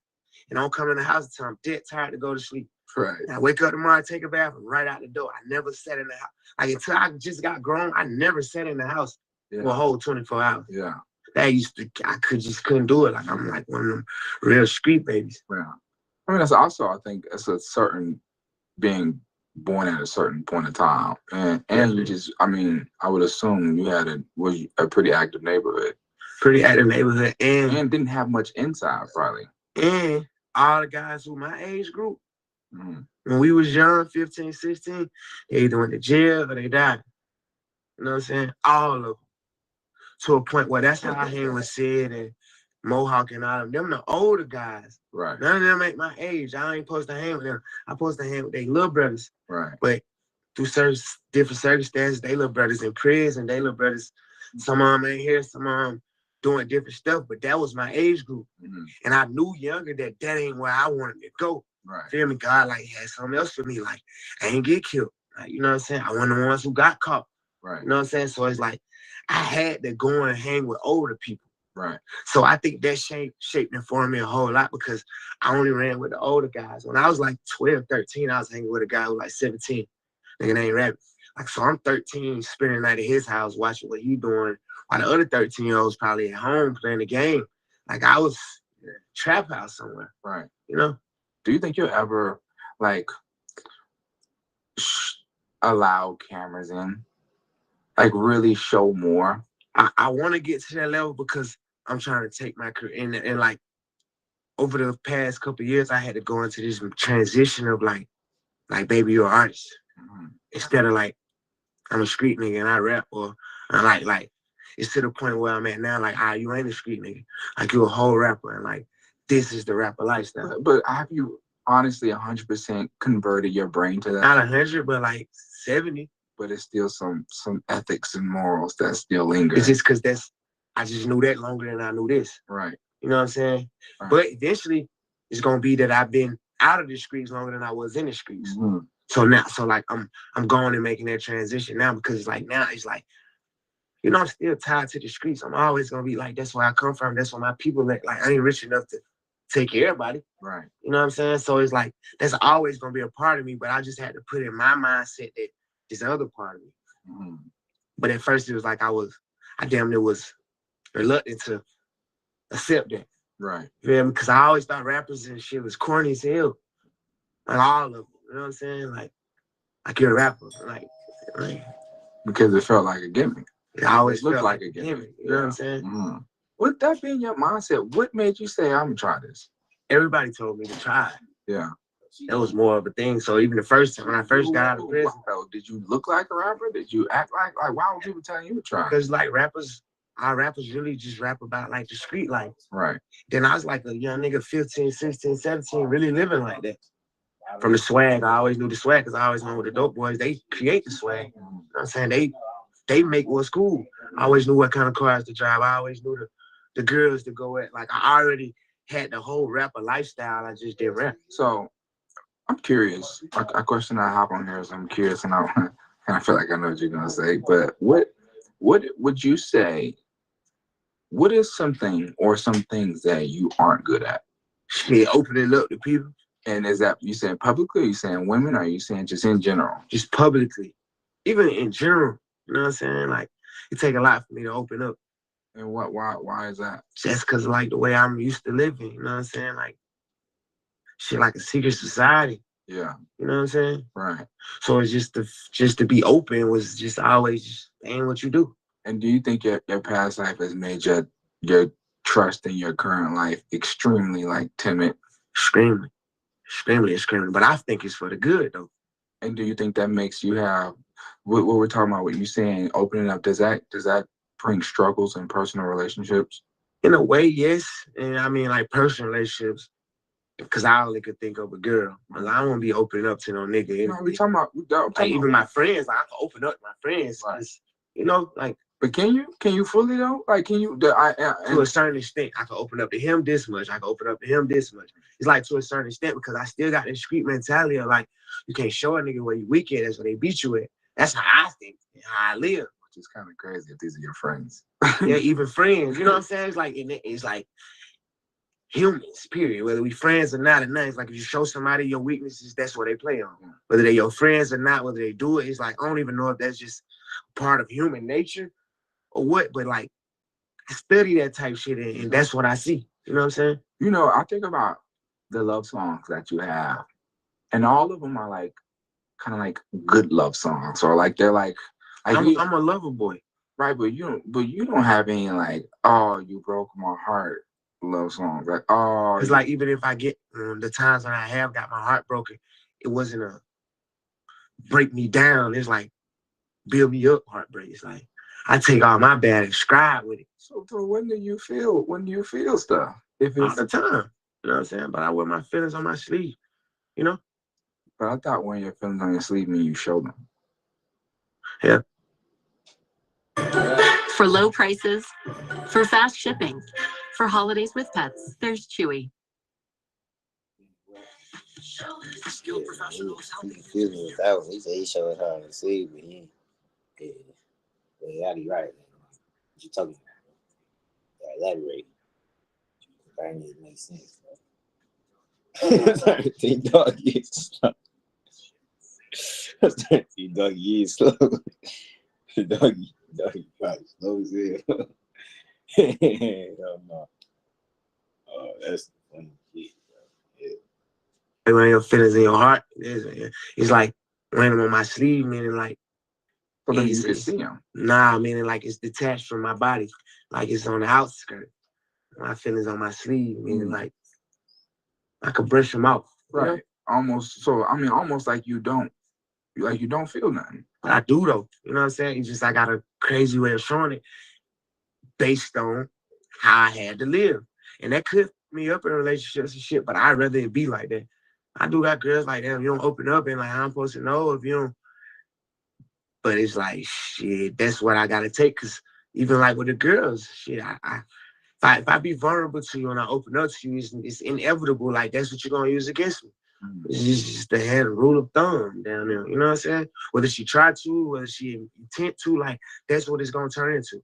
And I don't come in the house until I'm dead tired to go to sleep. Right. And I wake up tomorrow, take a bath, and right out the door. I never sat in the house. Like until I just got grown, I never sat in the house for a whole 24 hours. Yeah. I couldn't do it. Like I'm like one of them real street babies. Yeah. I mean, that's also, I think, it's a certain being born at a certain point in time, and you just, I mean, I would assume you had a pretty active neighborhood. Pretty active neighborhood, and didn't have much inside, probably. And all the guys who my age group, when we was young, 15, 16, they either went to jail or they died. You know what I'm saying? All of them. To a point where that's how I hang with Sid and Mohawk and all of them. Them the older guys. Right. None of them ain't my age. I ain't supposed to hang with them. I'm supposed to hang with their little brothers. Right. But through different circumstances, they little brothers in prison, they little brothers, some of them ain't here, some of them doing different stuff. But that was my age group. And I knew younger that ain't where I wanted to go. Right. Feel me? God like had something else for me. Like, I ain't get killed. Like, you know what I'm saying? I wasn't the ones who got caught. Right. You know what I'm saying? So it's like, I had to go and hang with older people. Right. So I think that shaped and formed me a whole lot because I only ran with the older guys. When I was like 12, 13, I was hanging with a guy who was like 17. Nigga named Rabbit. Like, so I'm 13, spending the night at his house, watching what he doing, while the other 13-year-olds probably at home playing the game. Like, I was in a trap house somewhere. Right. You know? Do you think you'll ever, like, allow cameras in? Like, really show more? I want to get to that level because I'm trying to take my career. And like, over the past couple of years, I had to go into this transition of like, baby, you're an artist. Instead of like, I'm a street nigga and I rap, or like, it's to the point where I'm at now, like, you ain't a street nigga. Like, you're a whole rapper, and like, this is the rapper lifestyle. But have you honestly 100% converted your brain to that? Not 100, but like 70. But it's still some ethics and morals that still linger. It's just because I just knew that longer than I knew this. Right. You know what I'm saying? Right. But eventually, it's gonna be that I've been out of the streets longer than I was in the streets. So now, like, I'm going and making that transition now because it's like now it's like, you know, I'm still tied to the streets. I'm always gonna be like, that's where I come from. That's where my people at. Like, I ain't rich enough to take care of everybody. Right. You know what I'm saying? So it's like that's always gonna be a part of me. But I just had to put in my mindset that this other part of me. But at first it was like I damn near was reluctant to accept that. Right. You feel me? Because I always thought rappers and shit was corny as hell. Like all of them. You know what I'm saying? Like you're a rapper. Like because it felt like a gimmick. It always looked felt like a gimmick. You know what I'm saying? With that being your mindset, what made you say, I'm gonna try this? Everybody told me to try it. Yeah. That was more of a thing. So even the first time when I first got out of prison, did you look like a rapper? Did you act like why would people telling you to try? Because like our rappers really just rap about like the street life. Right. Then I was like a young nigga, 15, 16, 17, really living like that. From the swag, I always knew the swag because I always know with the dope boys, they create the swag. You know what I'm saying? They make what's cool. I always knew what kind of cars to drive. I always knew the girls to go at. Like I already had the whole rapper lifestyle. I just did rap. So I'm curious. A question I hop on here is I'm curious, and I feel like I know what you're gonna say. But what would you say? What is something or some things that you aren't good at? Shit, opening up to people. And is that you saying publicly? Or you saying women? Or are you saying just in general? Just publicly, even in general. You know what I'm saying? Like it take a lot for me to open up. And why is that? Just because like the way I'm used to living. You know what I'm saying? Like shit, like a secret society. Yeah. You know what I'm saying? Right. So it's just to be open was just always just ain't what you do. And do you think your past life has made your trust in your current life extremely like timid? Extremely. But I think it's for the good though. And do you think that makes you have what we're talking about? What you saying? Opening up, does that bring struggles in personal relationships? In a way, yes. And I mean like personal relationships. Because I only could think of a girl. Like, I won't be opening up to no nigga. No, we talking about like even my friends. Like, I can open up to my friends. Right. You know, like. But can you fully though? Like, can you? To a certain extent, I can open up to him this much. I can open up to him this much. It's like to a certain extent because I still got this street mentality of like, you can't show a nigga where you weak at. That's where they beat you at. That's how I think and how I live. Which is kind of crazy if these are your friends. Yeah, even friends. You know what I'm saying? It's like humans, period. Whether we friends or not, and nothing. It's like if you show somebody your weaknesses, that's what they play on. Whether they your friends or not, whether they do it, it's like I don't even know if that's just part of human nature or what. But like I study that type shit, and that's what I see. You know what I'm saying? You know, I think about the love songs that you have, and all of them are like kind of like good love songs, or like they're like I'm a lover boy. Right, but you don't have any like, oh, you broke my heart love songs. Like, oh, it's like even if I get the times when I have got my heart broken, it wasn't a break me down. It's like build me up heartbreak. It's like I take all my bad and scribe with it. So when do you feel stuff? If it's all the time, you know what I'm saying? But I wear my feelings on my sleeve, you know? But I thought wearing your feelings on your sleeve mean you show them. Yeah. For low prices, for fast shipping, for holidays with pets, there's Chewy. Skilled professionals helping you. He said he showed her on the sleeve, but he yeah, right. What you talking about? Yeah, elaborate. That need to make sense. Dog is slow. Dog is slow. Doggy probably slow as hell. No. Oh, that's funny shit, bro. Yeah. When your feelings in your heart, it's like wearing them on my sleeve, meaning like. So then you can see them. Nah, meaning like it's detached from my body, like it's on the outskirt. My feelings on my sleeve, meaning like I could brush them off. Right. You know? Almost. So I mean, almost like you don't feel nothing. But I do though. You know what I'm saying? It's just I got a crazy way of showing it based on how I had to live. And that could me up in relationships and shit, but I'd rather it be like that. I do got girls like that. You don't open up and like I'm supposed to know if you don't. But it's like shit, that's what I gotta take. Cause even like with the girls, shit, if I be vulnerable to you and I open up to you, it's inevitable. Like that's what you're gonna use against me. It's just the head rule of thumb down there. You know what I'm saying? Whether she tried to, whether she intent to, like that's what it's gonna turn into.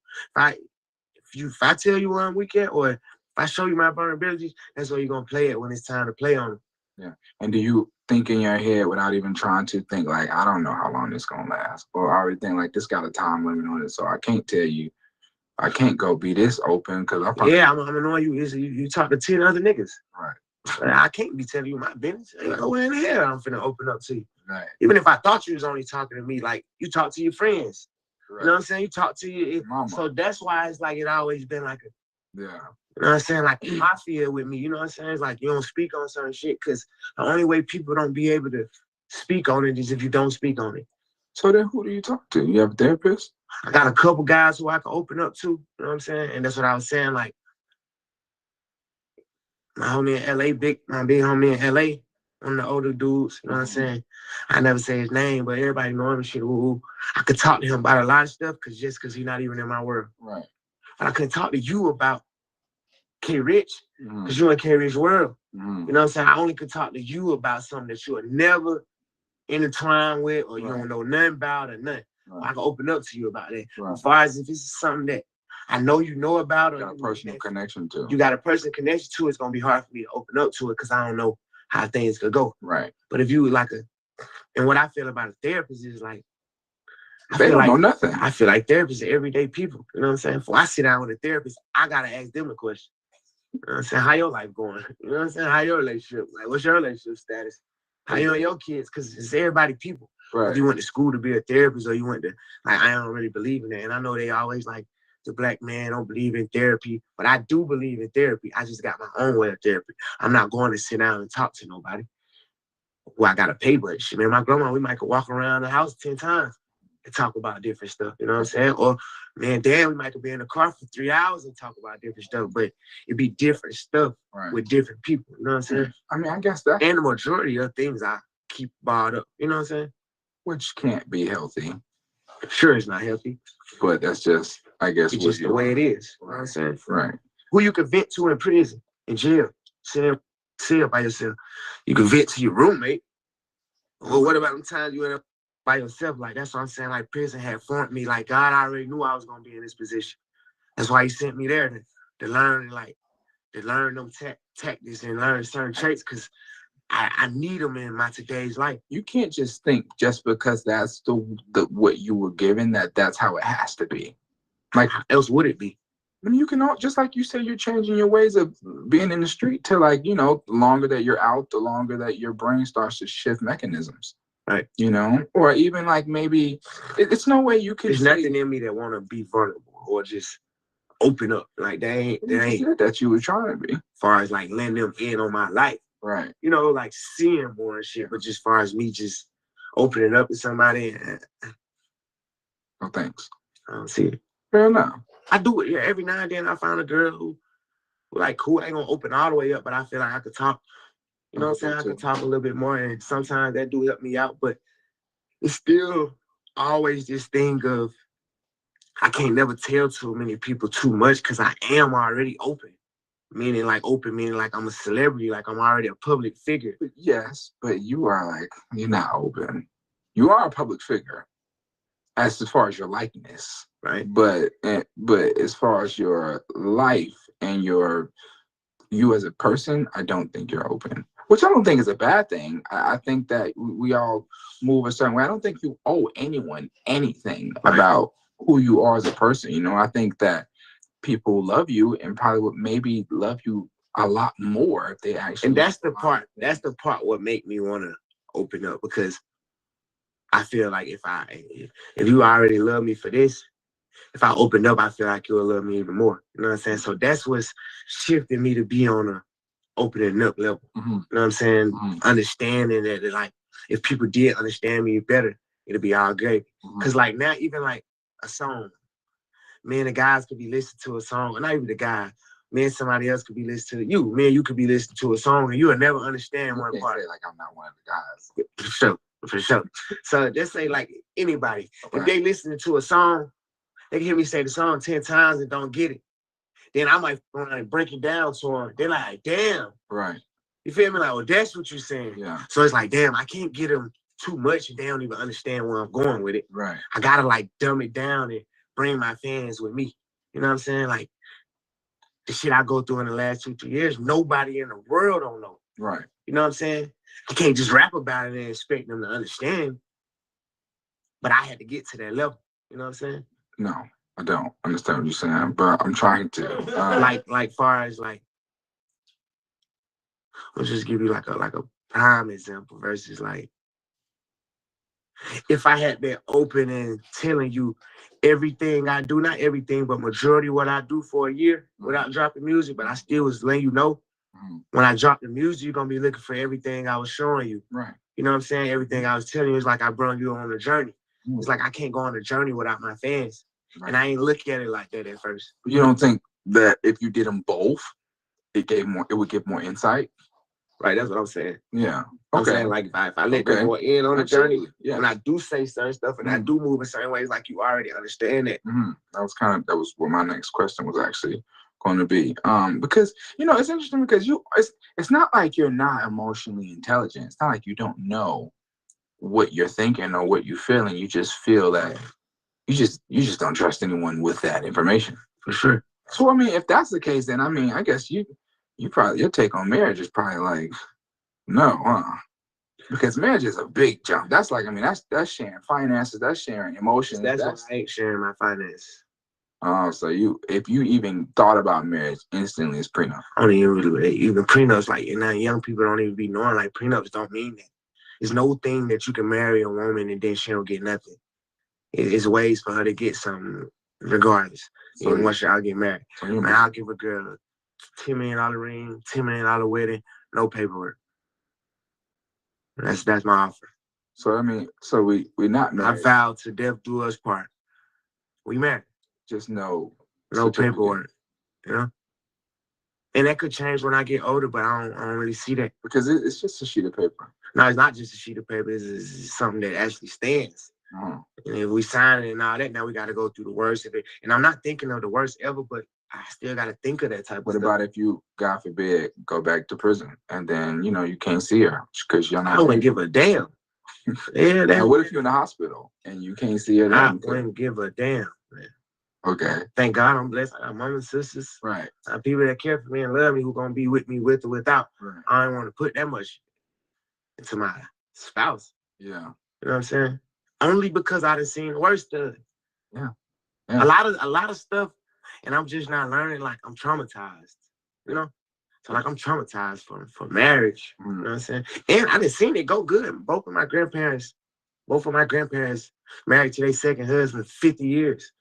If I tell you where I'm weak at, or if I show you my vulnerabilities, that's where you're gonna play it when it's time to play on it. Yeah. And do you think in your head without even trying to think like, I don't know how long this gonna last, or I already think like this got a time limit on it, so I can't tell you. I can't go be this open because I probably I'm annoying you. You talk to 10 other niggas. Right. I can't be telling you my business. Ain't nowhere in the hell I'm finna open up to you. Right. Even if I thought you was only talking to me, like you talk to your friends. Right. You know what I'm saying? You talk to your mama. So that's why it's like it always been like a yeah. You know what I'm saying? Like my fear with me, you know what I'm saying? It's like you don't speak on certain shit because the only way people don't be able to speak on it is if you don't speak on it. So then who do you talk to? You have a therapist? I got a couple guys who I can open up to, you know what I'm saying? And that's what I was saying, like my homie in LA, my big homie in LA, one of the older dudes, you know what I'm saying? I never say his name, but everybody know him and shit. I could talk to him about a lot of stuff because he's not even in my world. Right. But I could talk to you about K Rich, because you're in K Rich world. You know what I'm saying? I only could talk to you about something that you would never intertwine with or you don't know nothing about or nothing. I can open up to you about that. As far as if it's something that I know you know about or got a personal connection to. You got a personal connection to, it's gonna be hard for me to open up to it because I don't know how things could go. Right. But if you like and what I feel about a therapist is like they don't know nothing. I feel like therapists are everyday people. You know what I'm saying? Before I sit down with a therapist, I gotta ask them a question. You know what I'm saying? How your life going? You know what I'm saying? How your relationship? Like, what's your relationship status? How you and your kids? Because it's everybody people. Right. If you went to school to be a therapist or you went to, like, I don't really believe in that. And I know they always like, the black man don't believe in therapy, but I do believe in therapy. I just got my own way of therapy. I'm not going to sit down and talk to nobody. Well, I got to pay, but shit, man, my grandma, we might could walk around the house 10 times and talk about different stuff, you know what I'm saying? Or, man, damn, we might could be in the car for 3 hours and talk about different stuff, but it'd be different stuff with different people, you know what I'm saying? I mean, I guess that. And the majority of things I keep barred up, you know what I'm saying? Which can't be healthy. Sure, it's not healthy. But that's just, I guess, it's just the way it is. You know what I'm saying? Right. Who you can vent to in prison, in jail, sit by yourself. You can vent to your roommate. Well, what about them times you end up by yourself? Like, that's what I'm saying. Like, prison had formed me. Like, God already knew I was going to be in this position. That's why he sent me there to learn and, like, to learn them tactics and learn certain traits because I need them in my today's life. You can't just think just because that's the what you were given that's how it has to be. Like, how else would it be? I mean, you can just like you said, you're changing your ways of being in the street to like, you know, the longer that you're out, the longer that your brain starts to shift mechanisms. Right. You know, or even like maybe it's no way you can. There's nothing in me that want to be vulnerable or just open up. Like that ain't that you were trying to be. As far as like letting them in on my life. Right. You know, like seeing more and shit, but just as far as me just opening up to somebody. No thanks. I don't see it. Fair enough. I do it. Yeah, every now and then I find a girl who like cool. I ain't gonna open all the way up, but I feel like I could talk. You know what I'm saying? I could talk a little bit more, and sometimes that do help me out. But it's still always this thing of I can't never tell too many people too much because I am already open. Meaning like I'm a celebrity, like I'm already a public figure. But yes, but you're not open. You are a public figure as far as your likeness. Right. But as far as your life and you as a person, I don't think you're open. Which I don't think is a bad thing. I think that we all move a certain way. I don't think you owe anyone anything about who you are as a person. You know, I think that people love you and probably would maybe love you a lot more if they actually. And that's the part. That's the part what make me want to open up because I feel like if you already love me for this, if I open up, I feel like you'll love me even more. You know what I'm saying? So that's what's shifting me to be on a opening up level. Mm-hmm. You know what I'm saying? Mm-hmm. Understanding that like if people did understand me better, it'll be all great. Mm-hmm. Cause like now, even like a song, me and the guys could be listening to a song, or not even the guy, me and somebody else could be listening to you. Me and you could be listening to a song, and you will never understand You one can't part. say like I'm not one of the guys. For sure. So just say like anybody, if they listening to a song, they can hear me say the song 10 times and don't get it. Then I might break it down to them. They're like, damn. Right. You feel me? Like, well, that's what you're saying. Yeah. So it's like, damn, I can't get them too much and they don't even understand where I'm going with it. Right. I gotta like dumb it down and bring my fans with me. You know what I'm saying? Like the shit I go through in the last 2-3 years, nobody in the world don't know. Right. You know what I'm saying? I can't just rap about it and expect them to understand. But I had to get to that level. You know what I'm saying? No, I don't understand what you're saying, but I'm trying to. Like far as like, let's just give you like a prime example versus like, if I had been open and telling you everything I do, not everything, but majority what I do for a year without dropping music, but I still was letting you know, when I drop the music, you're going to be looking for everything I was showing you. Right. You know what I'm saying? Everything I was telling you is like I brought you on a journey. It's like I can't go on a journey without my fans. Right. And I ain't look at it like that at first. You don't think that if you did them both, it would give more insight? Right, that's what I'm saying. Yeah. I'm saying like if I let them go in on the journey, when I do say certain stuff and I do move in certain ways, like you already understand it. Mm-hmm. That was what my next question was actually going to be. Because it's interesting because it's not like you're not emotionally intelligent. It's not like you don't know what you're thinking or what you're feeling. You just feel that you just don't trust anyone with that information. For sure. So I mean, if that's the case, then I mean, I guess you probably, your take on marriage is probably like, no, huh? Because marriage is a big jump. That's like, I mean, that's sharing finances, that's sharing emotions. That's why I ain't sharing my finances. Oh, so if you even thought about marriage, instantly it's prenup. I don't even prenups, like, and now young people don't even be knowing, like, prenups don't mean that. There's no thing that you can marry a woman and then she don't get nothing. It's ways for her to get something regardless. So once y'all get married. So I'll give a girl $10 million ring, $10 million wedding, no paperwork. That's my offer. So I mean, so we're not married. I vowed to death do us part. We married. Just no paperwork. You know? And that could change when I get older, but I don't really see that. Because it's just a sheet of paper. No, it's not just a sheet of paper. It's something that actually stands. Uh-huh. And if we sign it and all that, now we got to go through the worst of it. And I'm not thinking of the worst ever, but I still got to think of that type of stuff. What about if you, God forbid, go back to prison and then, you can't see her because you're not. I wouldn't give a damn. Yeah, what if you're in the hospital and you can't see her? I wouldn't give a damn, man. Okay. Thank God I'm blessed. I got mom and sisters. Right. I have people that care for me and love me who gonna be with me with or without. Right. I don't want to put that much into my spouse. Yeah. You know what I'm saying? Only because I done seen the worst of it. Yeah. A lot of stuff, and I'm just not learning. Like I'm traumatized. You know? So like I'm traumatized for marriage. You know what I'm saying? And I done seen it go good. Both of my grandparents married to their second husband 50 years,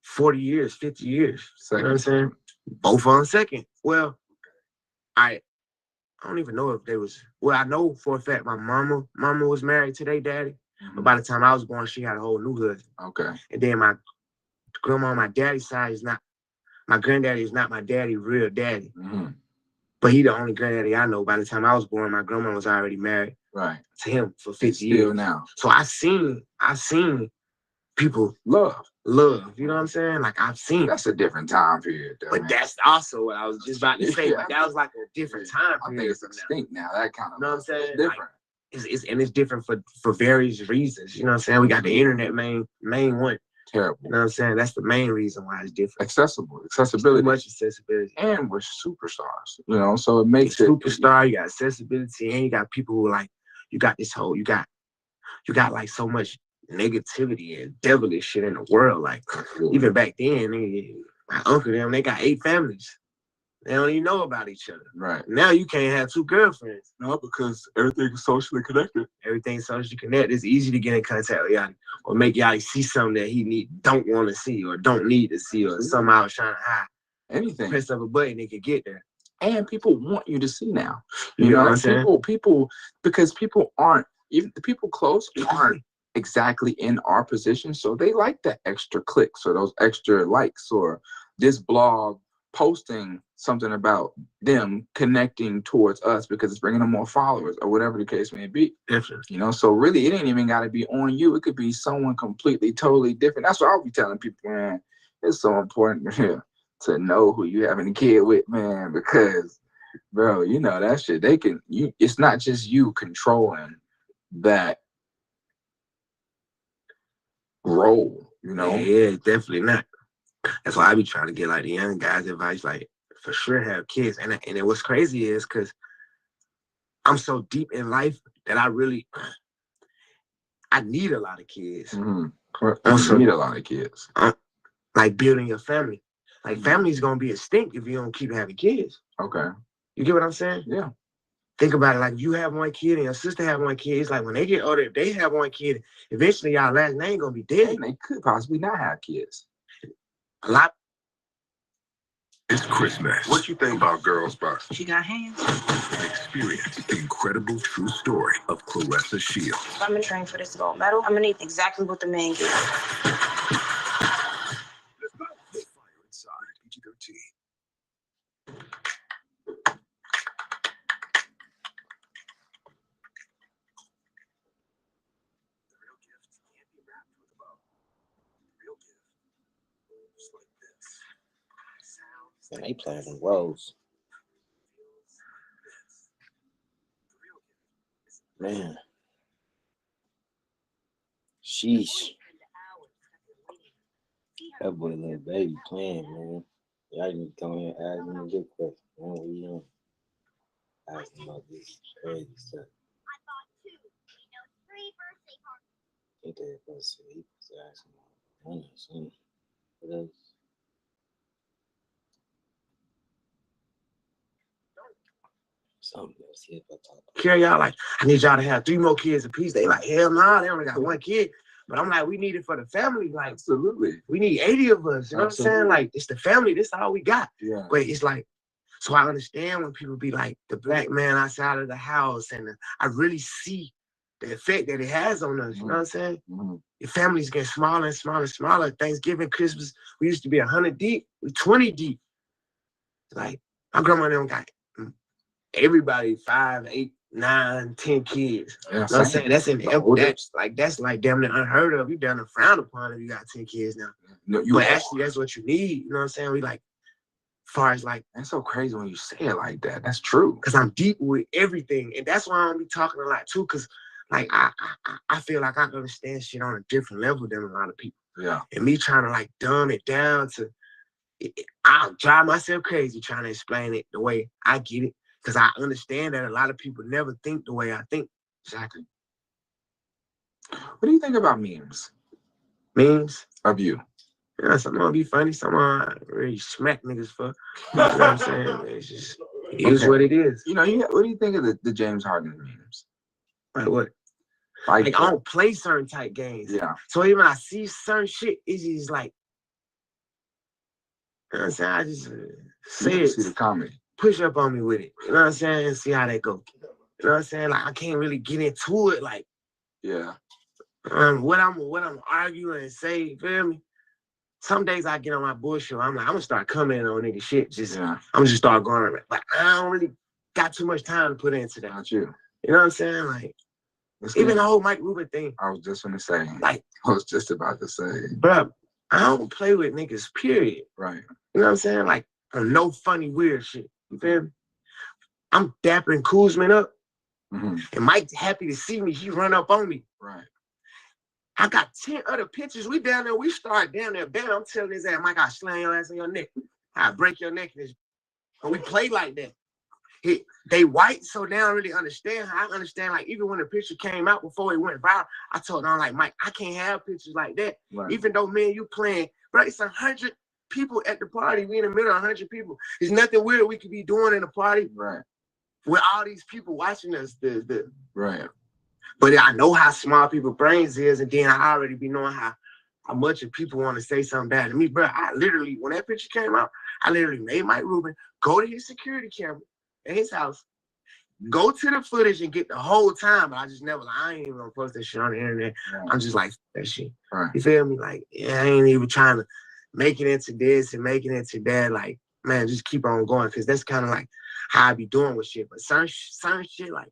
40 years, 50 years. You know what I'm saying? Both on second. Well, I don't even know if they was. Well, I know for a fact my mama was married to their daddy. But by the time I was born, she had a whole new husband. Okay. And then my grandma on my daddy's side is not, my granddaddy is not my daddy, real daddy. But he the only granddaddy I know. By the time I was born, my grandma was already married to him for 50 years. Now. So I seen people love. You know what I'm saying? Like I've seen. That's a different time period, though. But that's also what I was just about to say. But that was like a different time period. I think it's extinct now. That kind of. You know what I'm saying? It's different. Like, it's different for various reasons. You know what I'm saying? We got the internet main one. Terrible. You know what I'm saying? That's the main reason why it's different. Accessibility. Too much accessibility. And we're superstars, you know, so it makes it superstar, you got accessibility, and you got people who like, you got this whole, you got like so much negativity and devilish shit in the world. Like even back then, my uncle them, they got 8 families. They don't even know about each other. Right. Now you can't have 2 girlfriends. No, because everything is socially connected. Everything's socially connected. It's easy to get in contact with Yachty or make Yachty see something that he don't want to see or don't need to see or somehow trying to hide. Anything. Press of a button, it could get there. And people want you to see now. You know what I'm saying? People, because people aren't, even the people close aren't exactly in our position. So they like that extra clicks or those extra likes or this blog posting something about them connecting towards us because it's bringing them more followers or whatever the case may be. Different. You know, so really it ain't even got to be on you. It could be someone completely, totally different. That's what I'll be telling people, man. It's so important to know who you having a kid with, man, because, bro, you know, that shit, it's not just you controlling that role, you know? Yeah, definitely not. That's why I be trying to get like the young guys advice, like for sure have kids. And what's crazy is because I'm so deep in life that I need a lot of kids. You need a lot of kids. Like building your family. Like family's gonna be extinct if you don't keep having kids. Okay. You get what I'm saying? Yeah. Think about it, like you have one kid and your sister have one kid. It's like when they get older, if they have one kid, eventually y'all last name gonna be dead. And they could possibly not have kids. A lot. It's Christmas. What you think about Girls Bar? She got hands. Experience the incredible true story of Clarissa Shields. If I'm gonna train for this gold medal, I'm gonna need exactly what the man gets. Fire inside PG-13. The real gift can't be wrapped with a bow. The real gift moves like this. Sounds And they playing some roles. Man. Sheesh. That boy little baby playing, man. Y'all need to come in and ask him a good question. Man, what you doing? Ask him about this crazy stuff. He did, but see, he was asking about money or something. What else? Something else. See if I talk about Carry y'all like, I need y'all to have 3 more kids apiece. They like, hell nah, they only got 1 kid. But I'm like, we need it for the family. Like, absolutely. We need 80 of us. You know what I'm saying? Like, it's the family. This is all we got. Yeah. But it's like, so I understand when people be like, the black man outside of the house. And I really see the effect that it has on us. You know what I'm saying? Your family's getting smaller and smaller and smaller. Thanksgiving, Christmas, we used to be 100 deep. We 20 deep. Like, my grandma and them got everybody 5, 8, 9, 10 kids. Yeah, you know what I'm saying? That's that's like damn near unheard of. You down and frowned upon if you got 10 kids now. No, but actually that's what you need. You know what I'm saying? We like, far as like, that's so crazy when you say it like that. That's true. Because I'm deep with everything. And that's why I don't be talking a lot too, because like I feel like I understand shit on a different level than a lot of people. Yeah. And me trying to like dumb it down to, I'll drive myself crazy trying to explain it the way I get it. Because I understand that a lot of people never think the way I think. Exactly. What do you think about memes? Memes? Of you? Yeah, some of them be funny, some of them really smack niggas for. You know what I'm saying? It's just, it is what it is. You know, what do you think of the James Harden memes? Like what? Like I don't play certain type games. Yeah. So even when I see certain shit, it's just like, you know what I'm saying? I just say it. See the comedy. Push up on me with it. You know what I'm saying? And see how that go. You know what I'm saying? Like I can't really get into it. Like, yeah. What I'm arguing and say, you feel me? Some days I get on my bullshit. I'm like, I'm gonna start commenting on nigga shit. I'm gonna just start going around. But I don't really got too much time to put into that. Not you. You know what I'm saying? Like, even the whole Mike Rubin thing. I was just gonna say. Like, I was just about to say. Bro, I don't play with niggas, period. Right. You know what I'm saying? Like, no funny, weird shit. You feel me? I'm dapping Kuzman up. Mm-hmm. And Mike happy to see me. He run up on me. Right. I got 10 other pictures. We down there. We start down there. Bam, I'm telling his ass, Mike, I slam your ass on your neck. I break your neck. And we play like that. They white, so they don't really understand how I understand. Like, even when the picture came out before it went viral, I told them, like, Mike, I can't have pictures like that. Right. Even though, man, you playing, bro, it's 100 people at the party. We in the middle of 100 people. There's nothing weird we could be doing in a party. Right. With all these people watching us. Right. But I know how small people's brains is, and then I already be knowing how much of people want to say something bad to me, bro. I literally, when that picture came out, I literally made Mike Rubin go to his security camera at his house, go to the footage and get the whole time. But I just never, I ain't even gonna post that shit on the internet. Right. I'm just like, that shit. Right. You feel me? Like, yeah, I ain't even trying to make it into this and making it into that. Like, man, just keep on going, because that's kind of like how I be doing with shit. But certain shit, like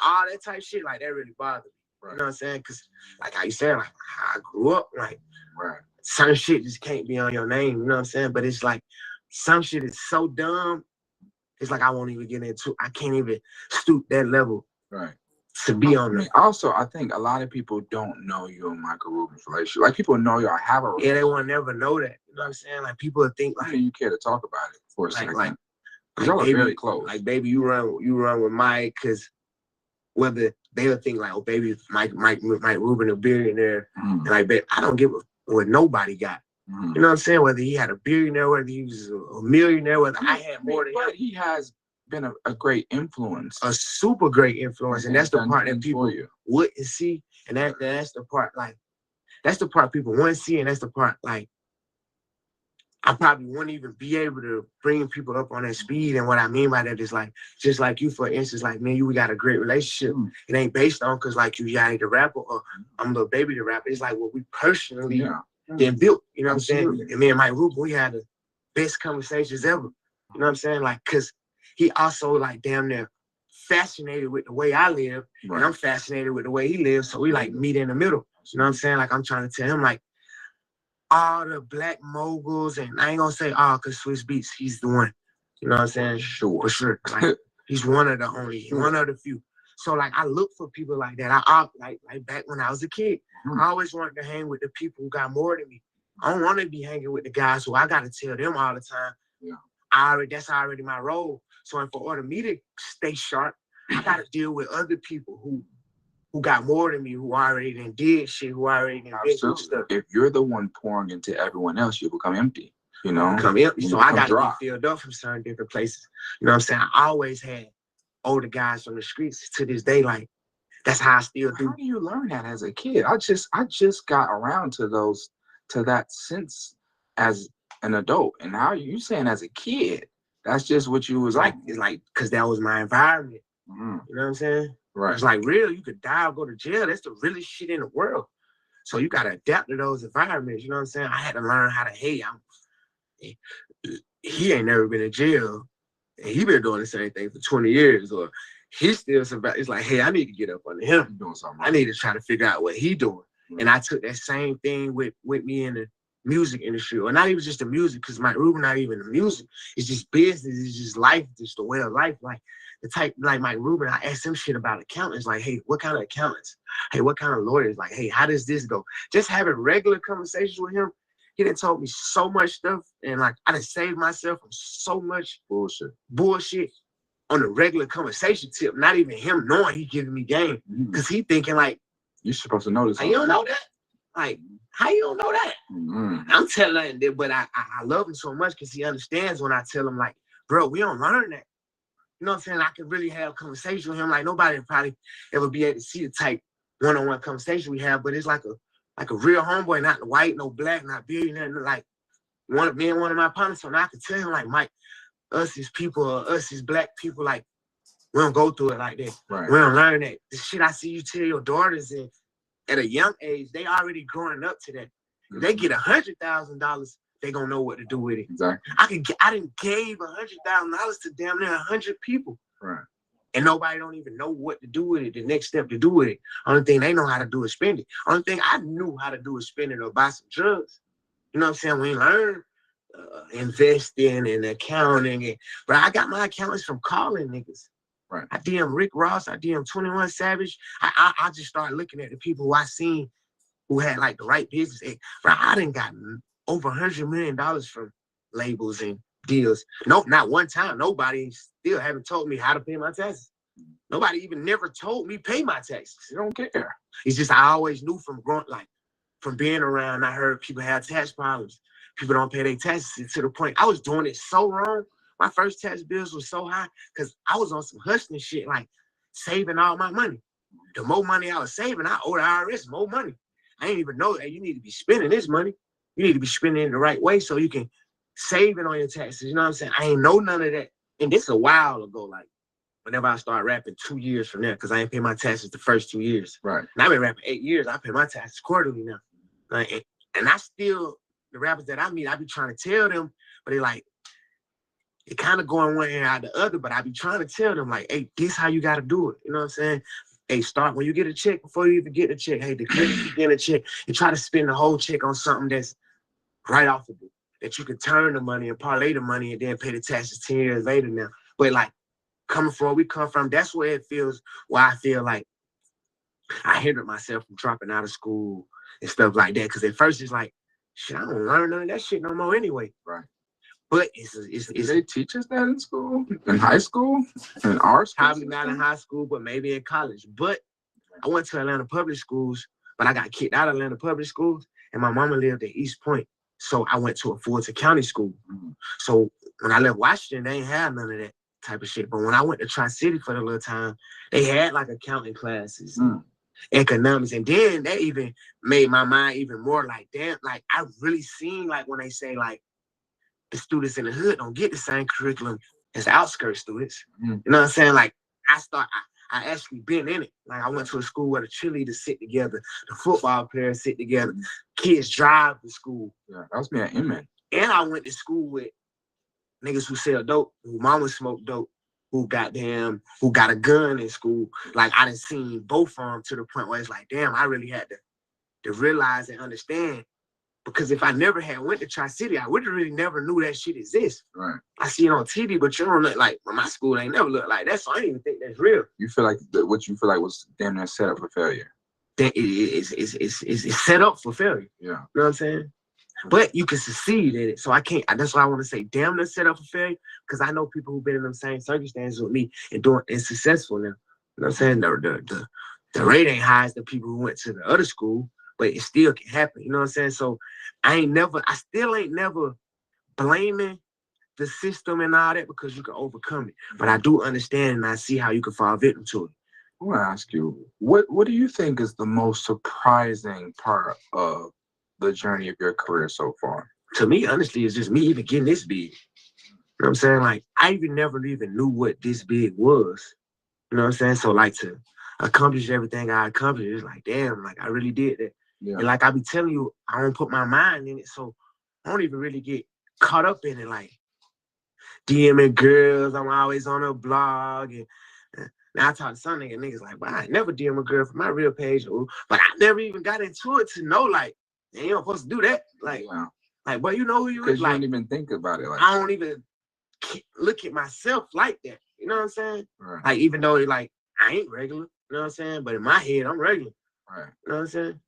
all that type shit, like that really bothered me. Right. You know what I'm saying? Because like how you said, like how I grew up, like certain shit just can't be on your name. You know what I'm saying? But it's like some shit is so dumb. It's like I won't even get into. I can't even stoop that level. Right. To be on it. Also, I think a lot of people don't know you and Michael Rubin's relationship. Like, people know y'all have a relationship. Yeah, they will never know that. You know what I'm saying? Like, people think like you care to talk about it for a second. Like y'all are baby, very close. Like, baby, you run with Mike, because whether they'll think like, oh, baby, Mike Rubin a billionaire, and like, babe, I don't give what nobody got. You know what I'm saying? Whether he had a billionaire, whether he was a millionaire, whether I had more than him. But he has been a great influence. A super great influence. And that's the part that people wouldn't see. And that's the part, like, that's the part people want to see. And that's the part, like, I probably wouldn't even be able to bring people up on that speed. And what I mean by that is, like, just like you, for instance, like, man, we got a great relationship. It ain't based on because, like, you ain't the rapper or I'm the baby the rapper. It's like what we personally then built. You know what I'm saying? And me and Mike Rubin, we had the best conversations ever. You know what I'm saying? Like, because he also, like, damn near fascinated with the way I live. And I'm fascinated with the way he lives. So we, like, meet in the middle. You know what I'm saying? Like, I'm trying to tell him, like, all the black moguls, and I ain't gonna say all, because Swiss Beats, he's the one. You know what I'm saying? Sure. For sure. Like, he's one of the only, one of the few. So, like, I look for people like that. I like back when I was a kid, I always wanted to hang with the people who got more than me. I don't want to be hanging with the guys who I got to tell them all the time. Yeah. That's already my role. So, in order for me to stay sharp, I got to deal with other people who got more than me, who already done did shit, who already done did stuff. If you're the one pouring into everyone else, you become empty. You know? Become empty. So I got to be filled up from certain different places. You know what I'm saying? I always had older guys from the streets to this day. Like, that's how I still do. How do you learn that as a kid? I just got around to that sense as an adult. And now you saying as a kid, that's just what you was like. It's like, because that was my environment. You know what I'm saying? Right. It's like, real, you could die or go to jail. That's the realest shit in the world. So you got to adapt to those environments. You know what I'm saying? I had to learn how to, hey, he ain't never been in jail. And he been doing the same thing for 20 years. Or he still survived. It's like, hey, I need to get up under him. Doing something right. I need to try to figure out what he doing. And I took that same thing with me in the music industry. Or not even just the music, because Mike Rubin not even the music. It's just business. It's just life. Just the way of life. Like, the type like Mike Rubin, I asked him shit about accountants. Like, hey, what kind of accountants? Hey, what kind of lawyers? Like, hey, how does this go? Just having regular conversations with him, he done told me so much stuff. And like, I done saved myself from so much bullshit on a regular conversation tip. Not even him knowing he giving me game. Because he thinking like, you're supposed to know this. Like, you don't know that? Like, how you don't know that? I'm telling him, but I love him so much because he understands when I tell him, like, bro, we don't learn that. You know what I'm saying? I can really have a conversation with him. Like, nobody would probably ever be able to see the type one-on-one conversation we have, but it's like a real homeboy, not white, no black, not billionaire, like one of my partners. So now I can tell him, like, Mike, us as people, or us as black people, like, we don't go through it like that. Right. We don't learn that. The shit I see you tell your daughters at a young age, they already growing up to that. If they get $100,000, they gonna know what to do with it. Exactly. I done gave $100,000 to damn near 100 people. Right. And nobody don't even know what to do with it, the next step to do with it. Only thing they know how to do is spend it. Only thing I knew how to do is spend it or buy some drugs. You know what I'm saying? We learn investing and accounting. But I got my accountants from calling niggas. Right. I DM Rick Ross, I DM 21 Savage. I just started looking at the people who I seen who had like the right business. Bro, I done got over $100 million from labels and deals. No, not one time. Nobody still haven't told me how to pay my taxes. Nobody even never told me pay my taxes. They don't care. It's just I always knew from growing, like from being around, I heard people have tax problems. People don't pay their taxes to the point I was doing it so wrong. My first tax bills was so high because I was on some hustling shit, like saving all my money. The more money I was saving, I owed the IRS more money. I didn't even know that you need to be spending this money. You need to be spending it the right way so you can save it on your taxes. You know what I'm saying? I ain't know none of that. And this a while ago, like whenever I started rapping 2 years from there, because I ain't pay my taxes the first 2 years. Right. And I've been rapping 8 years. I pay my taxes quarterly now. Like, and I still, the rappers that I meet, I be trying to tell them, but they like, it kind of going one ear out the other, but I be trying to tell them like, hey, this how you got to do it. You know what I'm saying? Hey, start when you get a check before you even get a check. Hey, the credit you get a check, and try to spend the whole check on something that's right off of it, that you can turn the money and parlay the money and then pay the taxes 10 years later now. But like coming from where we come from, that's where it feels, where I feel like I hindered myself from dropping out of school and stuff like that. Because at first it's like, shit, I don't learn none of that shit no more anyway. Right. But Did they teach us that in school? In high school? In our school? Probably not in high school, but maybe in college. But I went to Atlanta public schools, but I got kicked out of Atlanta public schools, and my mama lived at East Point. So I went to a Fulton County school. So when I left Washington, they ain't had none of that type of shit. But when I went to Tri-City for the little time, they had like accounting classes, economics. And then they even made my mind even more like, damn, like I really seen like when they say like, the students in the hood don't get the same curriculum as outskirt students. You know what I'm saying? Like I actually been in it. Like I went to a school where the cheerleaders sit together, the football players sit together, kids drive to school. Yeah, that was me at Inman. And I went to school with niggas who sell dope, who mama smoke dope, who got a gun in school. Like I done seen both of them to the point where it's like, damn, I really had to realize and understand. Because if I never had went to Tri-City, I would have really never knew that shit exists. Right. I see it on TV, but you don't look like, well, my school ain't never looked like that, so I didn't even think that's real. You feel like what you feel like was damn near set up for failure. That it's set up for failure. Yeah. You know what I'm saying? But you can succeed in it. So I can't, that's why I want to say damn near set up for failure, because I know people who've been in them same circumstances with me and successful now. You know what I'm saying? The rate ain't high as the people who went to the other school, but it still can happen. You know what I'm saying? So I still ain't never blaming the system and all that, because you can overcome it. But I do understand and I see how you can fall victim to it. I want to ask you, what do you think is the most surprising part of the journey of your career so far? To me, honestly, it's just me even getting this big. You know what I'm saying? Like, I never even knew what this big was. You know what I'm saying? So, like, to accomplish everything I accomplished, it's like, damn, like, I really did that. Yeah. And like I be telling you, I don't put my mind in it, so I don't even really get caught up in it. Like DMing girls, I'm always on a blog, and now I talk to some niggas like, well, I never DM a girl from my real page, but I never even got into it to know like, you don't supposed to do that. Like, yeah. Like, but you know who you is. Because like, you don't even think about it. Like I don't even look at myself like that. You know what I'm saying? Right. Like, even though like I ain't regular, you know what I'm saying? But in my head, I'm regular. Right. You know what I'm saying?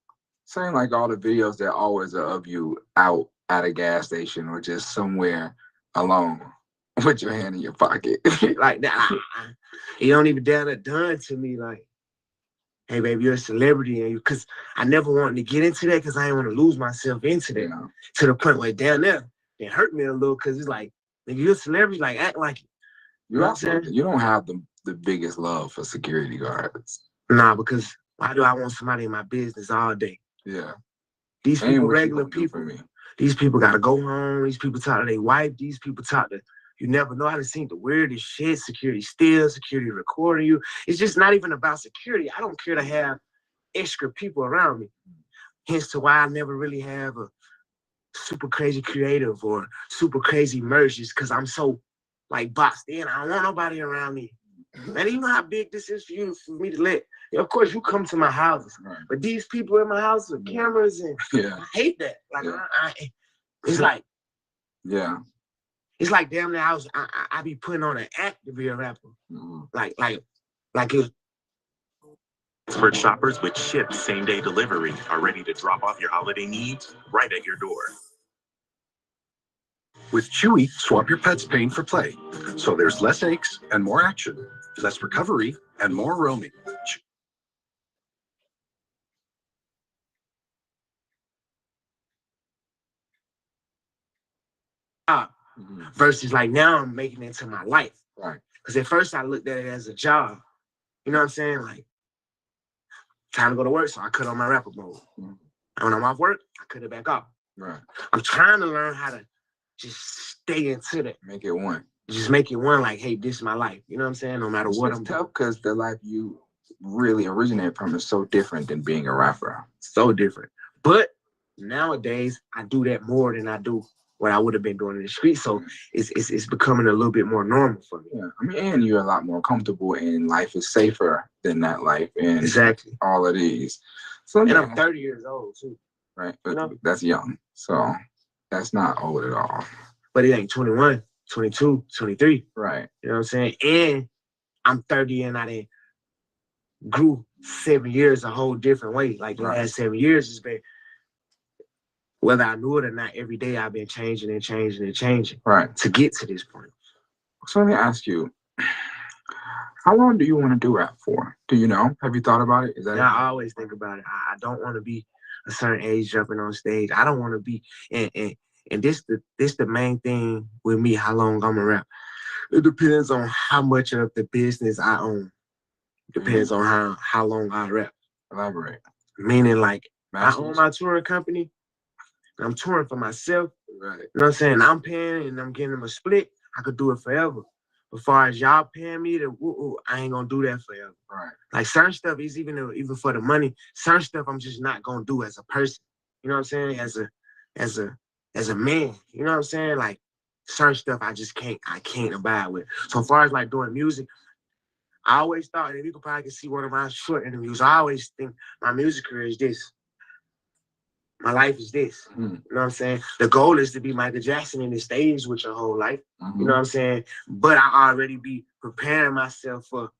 Same like all the videos that always are of you out at a gas station or just somewhere alone with your hand in your pocket. Like that. It don't even done to me like, hey baby, you're a celebrity, and because I never wanted to get into that because I didn't want to lose myself into that to the point where down there it hurt me a little because it's like, nigga, you're a celebrity, like act like it. You also you don't have the biggest love for security guards. Nah, because why do I want somebody in my business all day? Yeah. These Ain't people, what you regular gonna do people. for me. These people gotta go home. These people talk to their wife. These people talk to, you never know how to see the weirdest shit. Security still, security recording you. It's just not even about security. I don't care to have extra people around me. Hence to why I never really have a super crazy creative or super crazy merch, is because I'm so like boxed in. I don't want nobody around me. Man, you know how big this is for me to let. Of course, you come to my houses, but these people in my house with cameras and I hate that. Like, it's like, it's like damn near I be putting on an act to be a rapper. Like it. Expert shoppers with Chip same-day delivery are ready to drop off your holiday needs right at your door. With Chewy, swap your pet's pain for play. So there's less aches and more action, less recovery and more roaming. Versus like now I'm making it into my life. Right. Because at first I looked at it as a job. You know what I'm saying? Like, time to go to work, so I cut on my rapper mode. And when I'm off work, I cut it back off. Right. I'm trying to learn how to just stay into that. Make it one. Just make it one, like, hey, this is my life. You know what I'm saying? No matter what I'm doing. Tough because the life you really originate from is so different than being a rapper. So different. But nowadays, I do that more than I do what I would have been doing in the street. So it's becoming a little bit more normal for me. Yeah, I mean, and you're a lot more comfortable, and life is safer than that life. And exactly all of these. So and yeah. I'm 30 years old too. Right, but that's young. So that's not old at all. But it ain't 21, 22, 23. Right. You know what I'm saying? And I'm 30 and I done grew 7 years a whole different way. Like the last 7 years has been, whether I knew it or not, every day I've been changing and changing and changing. Right. To get to this point. So let me ask you, how long do you want to do rap for? Do you know? Have you thought about it? Is that I always think about it. I don't want to be a certain age jumping on stage. I don't want to be and this the main thing with me, how long I'm gonna rap. It depends on how much of the business I own. Depends on how long I rap. Elaborate. Meaning like I own my touring company. I'm touring for myself. Right. You know what I'm saying? I'm paying and I'm getting them a split. I could do it forever. As far as y'all paying me, I ain't gonna do that forever. Right. Like certain stuff is even for the money. Certain stuff I'm just not gonna do as a person. You know what I'm saying? As a man. You know what I'm saying? Like certain stuff I can't abide with. So as far as like doing music, I always thought, and you could probably see one of my short interviews, I always think my music career is this. My life is this. You know what I'm saying? The goal is to be Michael Jackson in the stage with your whole life. You know what I'm saying? But I already be preparing myself for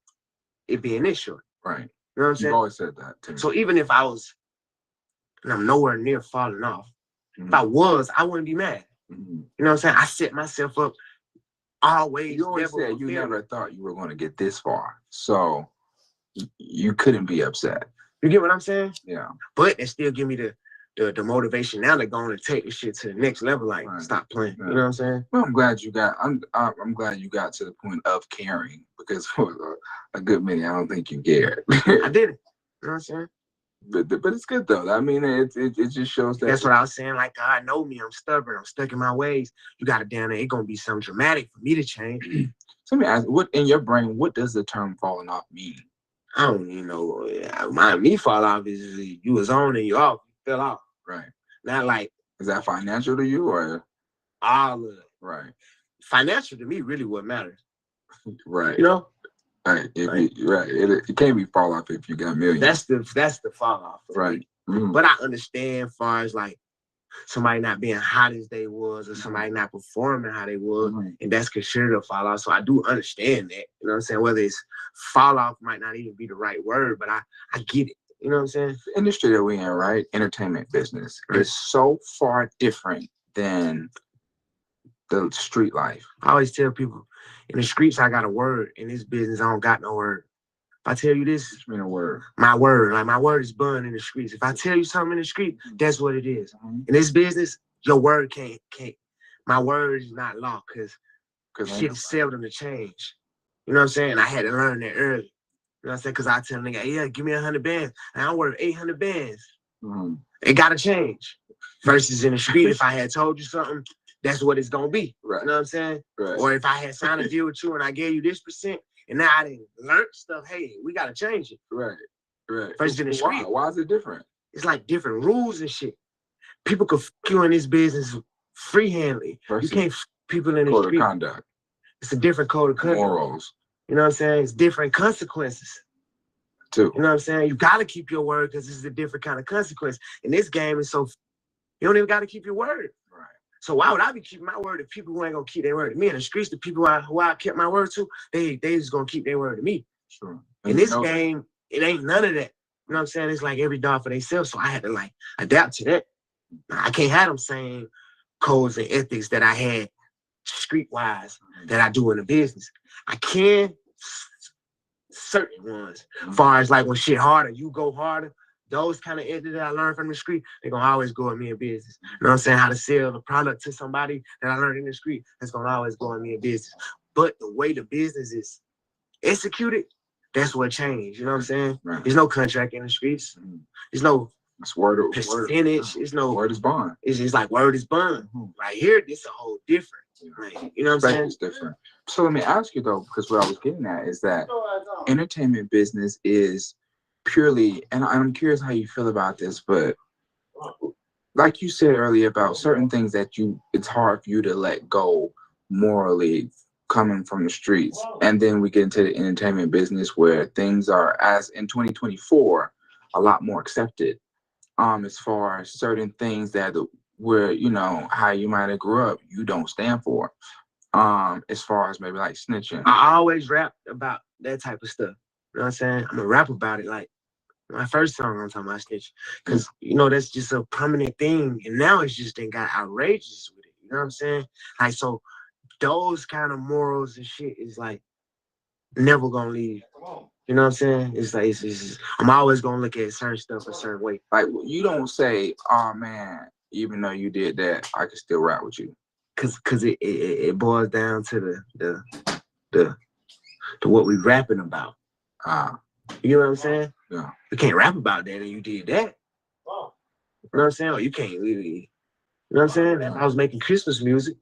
it being this short. Right. You know what I'm saying? You've always said that too. So even if I was, and I'm nowhere near falling off, if I was, I wouldn't be mad. You know what I'm saying? I set myself up always. You always said you never thought you were going to get this far. So you couldn't be upset. You get what I'm saying? Yeah. But it still give me the motivation now to go on and take this shit to the next level. Like stop playing. You know what I'm saying? Well, I'm glad you got to the point of caring, because for a good minute I don't think you cared. I did it. You know what I'm saying? But it's good though. I mean, it just shows that. That's what I was saying. Like God know me. I'm stubborn. I'm stuck in my ways. You got to down there. It's gonna be something dramatic for me to change. So let me ask, what in your brain, what does the term falling off mean? I don't even know. Me fall off is you was on and you off. You fell off. Right. Not like. Is that financial to you or? All of it. Right. Financial to me really what matters. Right. You know. Right. It can't be fall off if you got millions. That's the fall off. Right. But I understand as far as like somebody not being hot as they was, or somebody not performing how they was, and that's considered a fall off. So I do understand that. You know what I'm saying? Whether it's fall off might not even be the right word, but I get it. You know what I'm saying? The industry that we're in, right? Entertainment business is so far different than the street life. I always tell people, in the streets, I got a word. In this business, I don't got no word. If I tell you this, it's been a word. My word, like my word is bun in the streets. If I tell you something in the street, that's what it is. In this business, your word can't. My word is not law, because shit is seldom to change. You know what I'm saying? I had to learn that early. You know what I'm saying? Because I tell a nigga, yeah, give me 100 bands. And I'm worth 800 bands. It got to change. Versus in the street, if I had told you something, that's what it's going to be. Right. You know what I'm saying? Right. Or if I had signed a deal with you and I gave you this percent, and now I didn't learn stuff, hey, we got to change it. Right. Versus in the street. Why is it different? It's like different rules and shit. People could f you in this business freehandly. You can't f people in the street. Code of conduct. It's a different code of conduct. Morals. You know what I'm saying? It's different consequences. Too. You know what I'm saying? You got to keep your word because this is a different kind of consequence. And this game is so, you don't even got to keep your word. Right. So why would I be keeping my word if people who ain't going to keep their word to me? In the streets, the people who I kept my word to, they just going to keep their word to me. Sure. In this game, it ain't none of that. You know what I'm saying? It's like every dog for themselves. So I had to like adapt to that. I can't have them same codes and ethics that I had street-wise that I do in the business. I can certain ones. As far as like when shit harder, you go harder. Those kind of ethics that I learned from the street, they're gonna always go in me in business. You know what I'm saying? How to sell the product to somebody that I learned in the street, that's gonna always go in me in business. But the way the business is executed, that's what changed. You know what I'm saying? Right. There's no contract in the streets. There's no percentage. It's no word is bond. It's just like word is bond. Right here, this a whole different. Like, you know what I'm saying? It's different. So let me ask you though, because what I was getting at is that entertainment business is purely, and I'm curious how you feel about this, but like you said earlier about certain things that it's hard for you to let go morally coming from the streets. And then we get into the entertainment business where things are, as in 2024, a lot more accepted. As far as certain things that where, you know, how you might have grew up, you don't stand for. As far as maybe like snitching. I always rap about that type of stuff. You know what I'm saying? I'm gonna rap about it. Like my first song, I'm talking about snitching. Because, you know, that's just a prominent thing. And now it's just then got outrageous with it. You know what I'm saying? Like, so those kind of morals and shit is like never gonna leave. You know what I'm saying? It's like, it's I'm always gonna look at certain stuff a certain way. Like, you don't say, oh man, even though you did that, I can still rap with you. Cause it boils down to the what we rapping about. You know what I'm saying? Yeah. You can't rap about that and you did that. You know what I'm saying? Or you can't really, you know what I'm saying? If I was making Christmas music,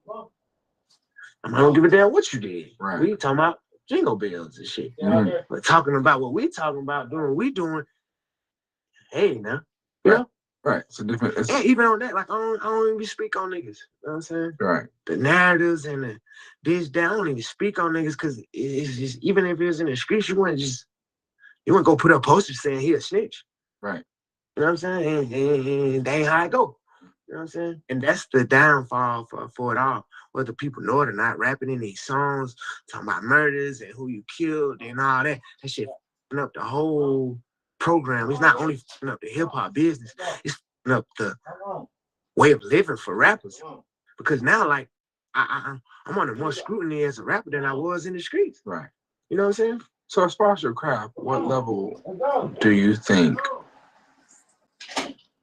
I don't give a damn what you did. Right. We talking about jingle bells and shit. But talking about what we talking about, doing what we doing, hey now. You know? Right. It's a different. Yeah, even on that, like I don't even speak on niggas. You know what I'm saying? Right. The narratives and the this, that, I don't even speak on niggas because it's just, even if it was in the streets, you wouldn't go put up posters saying he a snitch. Right. You know what I'm saying? And that ain't how I go. You know what I'm saying? And that's the downfall for it all. Whether people know it or not, rapping in these songs, talking about murders and who you killed and all that. That shit f***ing up the whole program. It's not only f***ing up the hip-hop business, it's f***ing up the way of living for rappers. Because now, like, I'm under more scrutiny as a rapper than I was in the streets. Right. You know what I'm saying? So as far as your craft, what level do you think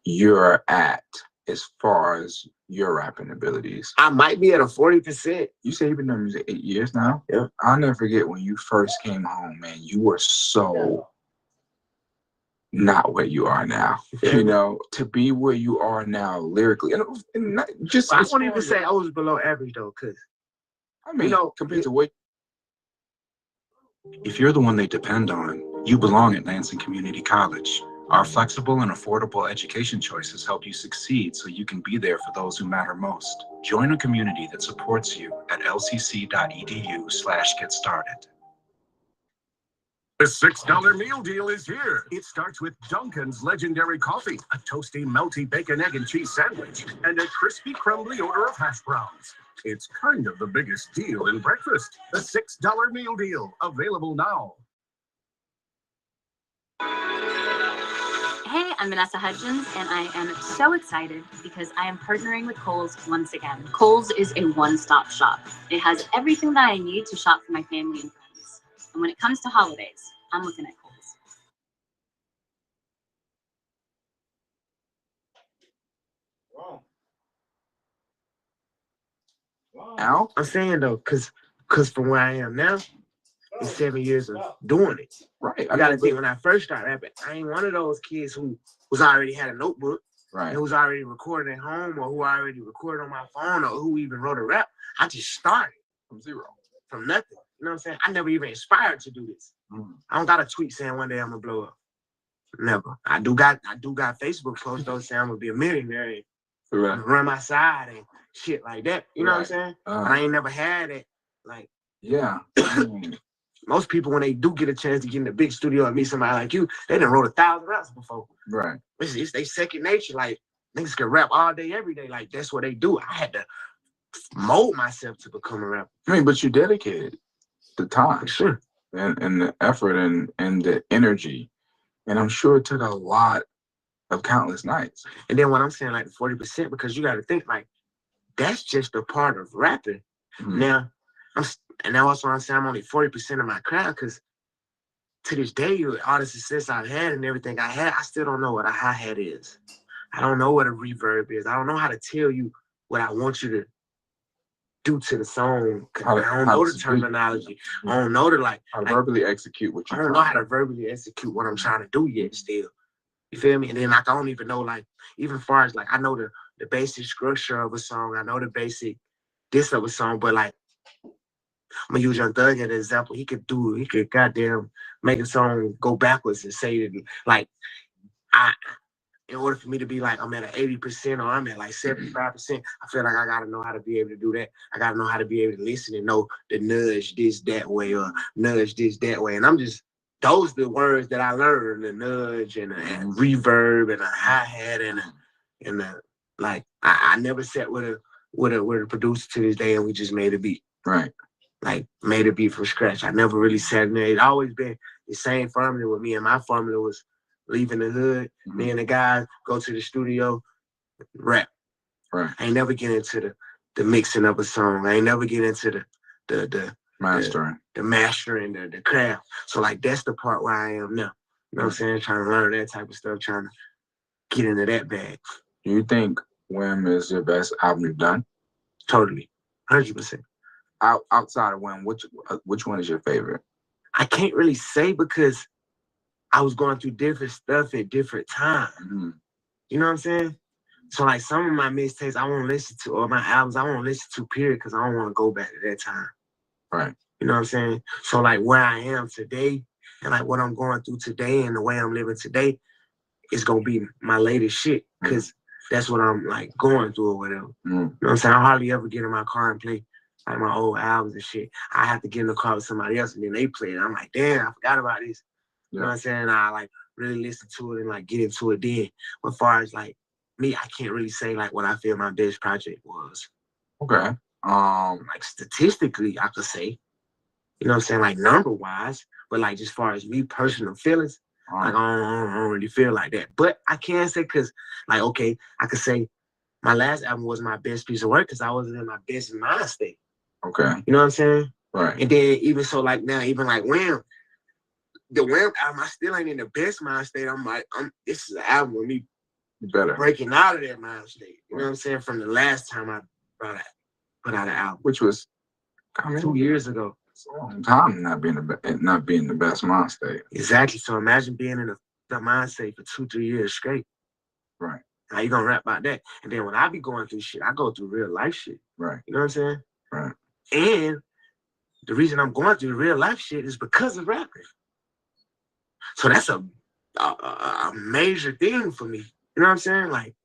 you're at as far as your rapping abilities? I might be at a 40%. You say you've been doing music 8 years now? Yeah. I'll never forget when you first came home, man, you were so not where you are now. Yeah. You know, to be where you are now lyrically. And not just I won't even say I was below average though, because I mean, you know, compared to what. If you're the one they depend on, you belong at Lansing Community College. Our flexible and affordable education choices help you succeed so you can be there for those who matter most. Join a community that supports you at lcc.edu/getstarted. The $6 meal deal is here. It starts with Dunkin's legendary coffee, a toasty, melty bacon, egg, and cheese sandwich, and a crispy, crumbly order of hash browns. It's kind of the biggest deal in breakfast. The $6 meal deal, available now. Hey, I'm Vanessa Hudgens, and I am so excited because I am partnering with Kohl's once again. Kohl's is a one-stop shop. It has everything that I need to shop for my family and friends. And when it comes to holidays, I'm looking at Kohl's. Wow. I'm saying though, cause from where I am now, it's 7 years of doing it. Right. I gotta think when I first started rapping, I ain't one of those kids who was already had a notebook. Right. And who's already recording at home or who already recorded on my phone or who even wrote a rap. I just started. From zero. From nothing. You know what I'm saying? I never even inspired to do this. I don't got a tweet saying one day I'm gonna blow up. Never. I do got Facebook posts though saying I'm gonna be a millionaire and run my side and shit like that. You know what I'm saying? But I ain't never had it. Like, yeah. Most people, when they do get a chance to get in a big studio and meet somebody like you, they done wrote 1,000 raps before. Right. It's they second nature. Like, niggas can rap all day, every day. Like, that's what they do. I had to mold myself to become a rapper. I mean, but you dedicated the time. Sure. And the effort and the energy. And I'm sure it took a lot of countless nights. And then what I'm saying, like the 40%, because you got to think, like, that's just a part of rapping. Now, and that's why I'm saying I'm only 40% of my crowd, because to this day, all the success I've had and everything I had, I still don't know what a hi-hat is. I don't know what a reverb is. I don't know how to tell you what I want you to do to the song. I don't know the terminology. I don't know the how to verbally execute what you. I don't know how to verbally execute what I'm trying to do yet still. You feel me? And then like I don't even know, like, even as far as like I know the basic structure of a song, I know the basic this of a song, but like I'm gonna use Young Thug as an example. He could goddamn make a song go backwards and say that, like, in order for me to be like I'm at an 80% or I'm at like 75%, I feel like I gotta know how to be able to do that. I gotta know how to be able to listen and know the nudge this that way or nudge this that way. And I'm just, those the words that I learned, the nudge and reverb and a hi-hat and like I never sat with a producer to this day and we just made a beat. Right. Like made a beat from scratch. I never really sat in there. It always been the same formula with me, and my formula was leaving the hood, me and the guys go to the studio, rap. Right. I ain't never get into the mixing of a song. I ain't never get into the mastering. The mastering, the craft. So like that's the part where I am now. You know what I'm saying? Trying to learn that type of stuff, trying to get into that bag. Do you think Whim is your best album you've done? Totally. 100%. Outside of Whim, which one is your favorite? I can't really say because I was going through different stuff at different times. You know what I'm saying? So like some of my mixtapes I won't listen to, or my albums I won't listen to, period, because I don't want to go back to that time. Right. You know what I'm saying? So like where I am today and like what I'm going through today and the way I'm living today is gonna be my latest shit, because that's what I'm like going through or whatever. You know what I'm saying? I hardly ever get in my car and play like my old albums and shit. I have to get in the car with somebody else and then they play it. I'm like, damn, I forgot about this. You know what I'm saying? I like really listen to it and like get into it then. But as far as like me, I can't really say like what I feel my best project was. Okay. Like statistically, I could say, you know what I'm saying, like number wise, but like just far as me personal feelings, like I don't really feel like that. But I can say, cause like, okay, I could say my last album was my best piece of work because I wasn't in my best mind state. Okay. You know what I'm saying? Right. And then even so like now, even like Wham, the Wham album, I still ain't in the best mind state. I'm like, this is an album with me breaking out of that mind state. You know what I'm saying? From the last time I put out an album. Which was 2 years ago. It's a long time not being the best mind state. Exactly. So imagine being in the mind state for 2-3 years straight. Right. How you gonna rap about that? And then when I be going through shit, I go through real life shit. Right. You know what I'm saying? Right. And the reason I'm going through real life shit is because of rapping. So that's a major thing for me. You know what I'm saying? Like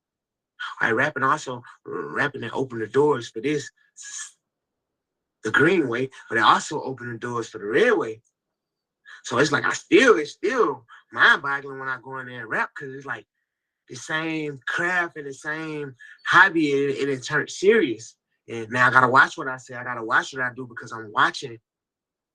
rapping and open the doors for this, the green way, but it also opened the doors for the red way. So it's like it's still mind-boggling when I go in there and rap because it's like the same craft and the same hobby, and it turned serious. And now I gotta watch what I say. I gotta watch what I do because I'm watching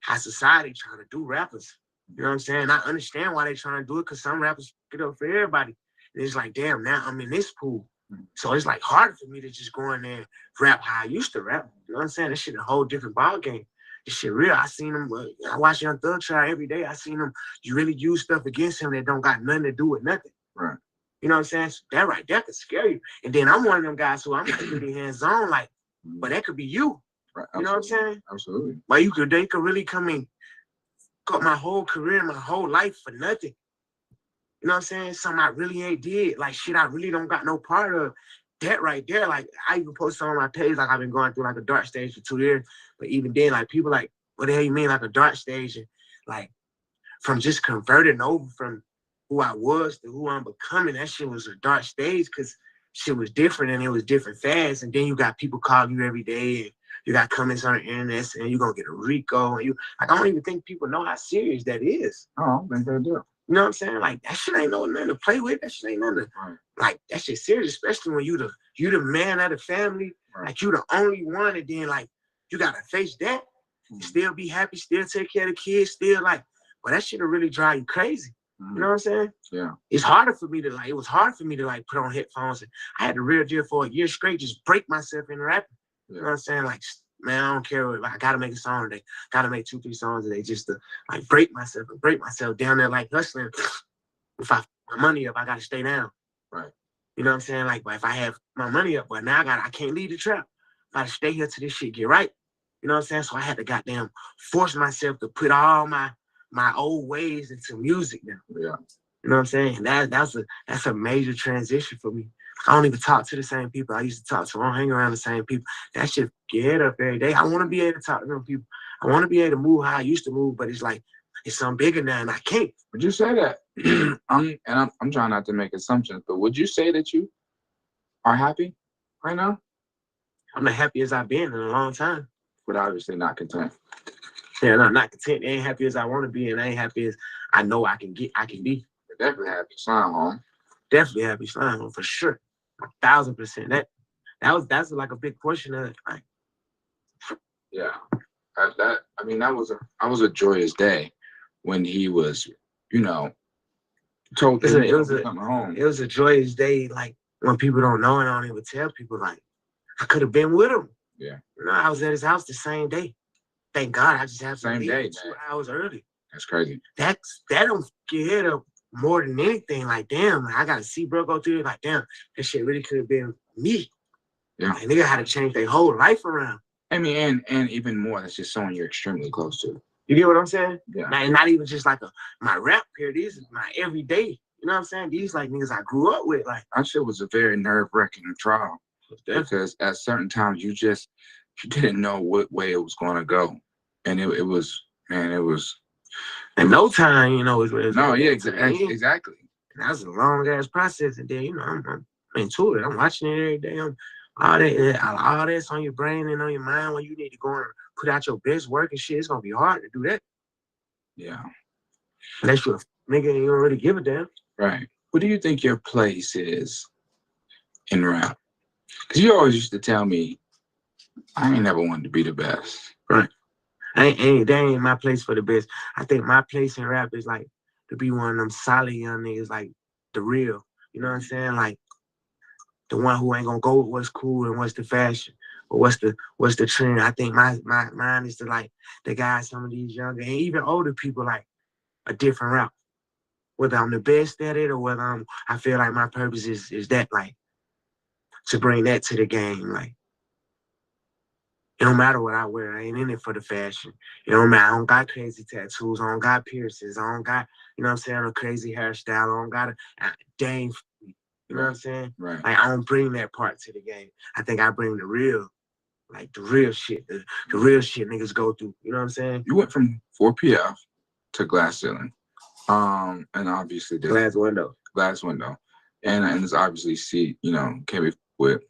how society trying to do rappers. You know what I'm saying? I understand why they trying to do it because some rappers get up for everybody. And it's like, damn, now I'm in this pool. So it's like hard for me to just go in there and rap how I used to rap. You know what I'm saying? This shit a whole different ball game. This shit real. I seen him. I watch Young Thug try every day. I seen him. You really use stuff against him that don't got nothing to do with nothing. Right. You know what I'm saying? So that right there could scare you. And then I'm one of them guys who I'm like really hands on, like, but that could be you. Right. You know what I'm saying? Absolutely. But they could really come in, got my whole career, my whole life for nothing. You know what I'm saying? Something I really ain't did. Like shit I really don't got no part of. That right there, like I even posted on my page, like I've been going through like a dark stage for 2 years. But even then, like people like, what the hell you mean like a dark stage? And like from just converting over from who I was to who I'm becoming, that shit was a dark stage because shit was different and it was different fast. And then you got people calling you every day and you got comments on the internet and you're gonna get a Rico and you like I don't even think people know how serious that is. Oh, I don't think they do. You know what I'm saying? Like that shit ain't nothing to play with. That shit ain't nothing. Right. Like that shit serious, especially when you the man of the family. Right. Like you the only one, and then like you gotta face that. Still be happy, still take care of the kids, still like, but that shit'll really drive you crazy. You know what I'm saying? Yeah. It was hard for me to like put on headphones. And I had the real deal for a year straight, just break myself in rapping. You know what I'm saying? Like, man, I don't care. I gotta make a song today. Gotta make 2-3 songs today just to like break myself down there like hustling. If I my money up, I gotta stay down. Right. You know what I'm saying? Like, but if I have my money up, but now I can't leave the trap. I gotta stay here till this shit get right. You know what I'm saying? So I had to goddamn force myself to put all my old ways into music now. Yeah. You know what I'm saying? That's a major transition for me. I don't even talk to the same people I used to talk to. I don't hang around the same people. That shit get up every day. I want to be able to talk to them people. I want to be able to move how I used to move, but it's like it's something bigger now, and I can't. Would you say that? I'm trying not to make assumptions, but would you say that you are happy right now? I'm the happiest I've been in a long time. But obviously not content. Yeah, no, not content. I ain't happy as I want to be, and I ain't happy as I know I can be. You're definitely happy. Slime home. Definitely happy. Slime home for sure. 1,000%. That's like a big portion of it. Like, yeah. That was a joyous day when he was, told it home. It was a joyous day, like when people don't know and I don't even tell people, like I could have been with him. Yeah. I was at his house the same day. Thank God I just have to leave day, 2 hours early. That's crazy. That don't get hit up more than anything. Like, damn, I gotta see bro go through it. Like, damn, that shit really could have been me. Yeah. Like, nigga had to change their whole life around. I mean, and even more, that's just someone you're extremely close to. You get what I'm saying? Yeah. Not even just like my rap peer. These is my everyday. You know what I'm saying? These like niggas I grew up with. Like, that shit was a very nerve-wracking trial because at certain times you didn't know what way it was going to go, and it was. In no time, it was exactly. And that was a long ass process, and then I'm into it. I'm watching it every day. All that's on your brain and on your mind when you need to go and put out your best work and shit. It's gonna be hard to do that. Yeah. Unless you're a nigga and you don't really give a damn. Right. What do you think your place is in rap? Because you always used to tell me, I ain't never wanted to be the best. Right. That ain't my place for the best. I think my place in rap is like to be one of them solid young niggas, like the real. You know what I'm saying? Like the one who ain't gonna go with what's cool and what's the fashion or what's the trend. I think mine is to like the guys, some of these younger and even older people like a different route. Whether I'm the best at it or whether I feel like my purpose is that like to bring that to the game. Like it don't matter what I wear, I ain't in it for the fashion. It don't matter. I don't got crazy tattoos. I don't got piercings. I don't got, you know what I'm saying, a crazy hairstyle. I don't got a dang. You know what I'm saying? Right. Like I don't bring that part to the game. I think I bring the real shit. The real shit niggas go through. You know what I'm saying? You went from 4PF to Glass Ceiling. And obviously Glass Window. And it's obviously came with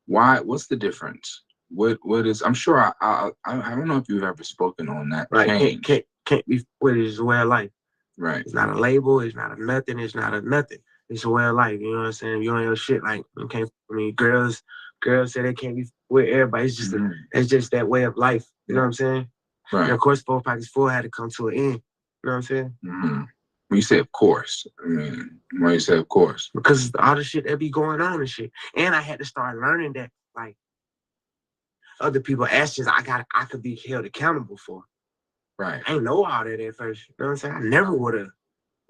what's the difference? What is I'm sure I don't know if you've ever spoken on that right. change. can't be with it. It's a way of life. Right. It's not a label. It's not a nothing. It's not a nothing. It's a way of life. You know what I'm saying? If you on your shit, like, you can't, I mean, girls say they can't be with everybody. It's just, it's just that way of life. You know what I'm saying? Right. And of course, 4 Pockets Full had to come to an end. You know what I'm saying? When you say of course, I mean, why you say of course? Because all the shit that be going on and shit. And I had to start learning that, like, other people's actions I could be held accountable for. Right. I ain't know all that at first. You know what I'm saying? I never would have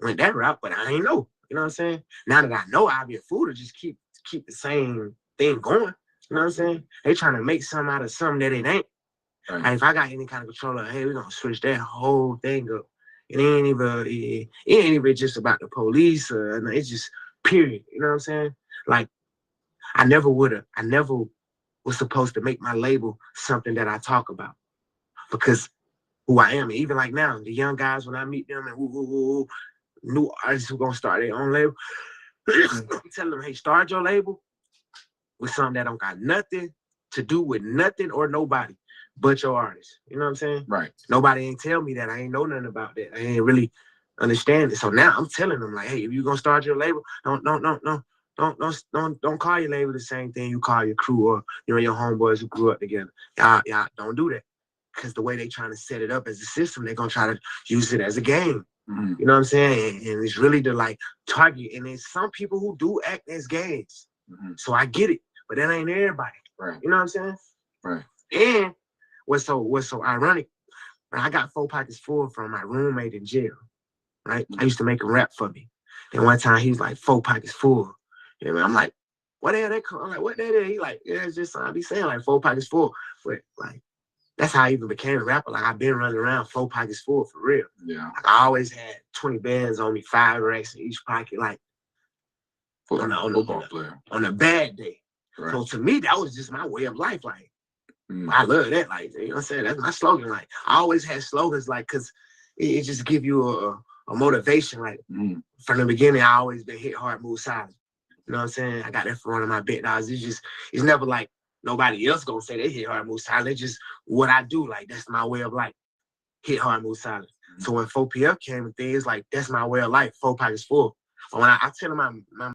went that route, but I ain't know. You know what I'm saying? Now that I know, I'd be a fool to just keep the same thing going. You know what I'm saying? They trying to make something out of something that it ain't. Right. Like, if I got any kind of control of, hey, we're gonna switch that whole thing up. It ain't even just about the police, it's just period. You know what I'm saying? Like, I never was supposed to make my label something that I talk about. Because who I am, even like now, the young guys, when I meet them and new artists who gonna start their own label, I'm telling them, hey, start your label with something that don't got nothing to do with nothing or nobody but your artist. You know what I'm saying? Right. Nobody ain't tell me that. I ain't know nothing about that. I ain't really understand it. So now I'm telling them, like, hey, if you gonna start your label, don't call your label the same thing you call your crew or your homeboys who grew up together. Y'all don't do that. Because the way they trying to set it up as a system, they're gonna try to use it as a game. You know what I'm saying? And it's really to like target. And there's some people who do act as games. So I get it, but that ain't everybody. Right. You know what I'm saying? Right. And what's so ironic, when I got 4 Pockets Full from my roommate in jail, right? I used to make him rap for me. Then one time he was like, 4 Pockets Full. You know, I'm like, what the hell that come? I'm like, what that is? He like, yeah, it's just something I be saying, like 4 Pockets Full. But like, that's how I even became a rapper. Like, I've been running around 4 Pockets Full for real. Yeah. Like, I always had 20 bands on me, 5 racks in each pocket, like on a bad day. Right. So to me, that was just my way of life. Like, I love that. Like, you know what I'm saying? That's my slogan. Like, I always had slogans, like, because it just give you a motivation. Like, from the beginning, I always been hit hard, move silent. You know what I'm saying? I got that from one of my big dogs. It's never like nobody else gonna say they hit hard, move silent. It's just what I do. Like, that's my way of life. Hit hard, move silent. So when 4PF came and things, like, that's my way of life. 4 Pockets Full. But when I tell them my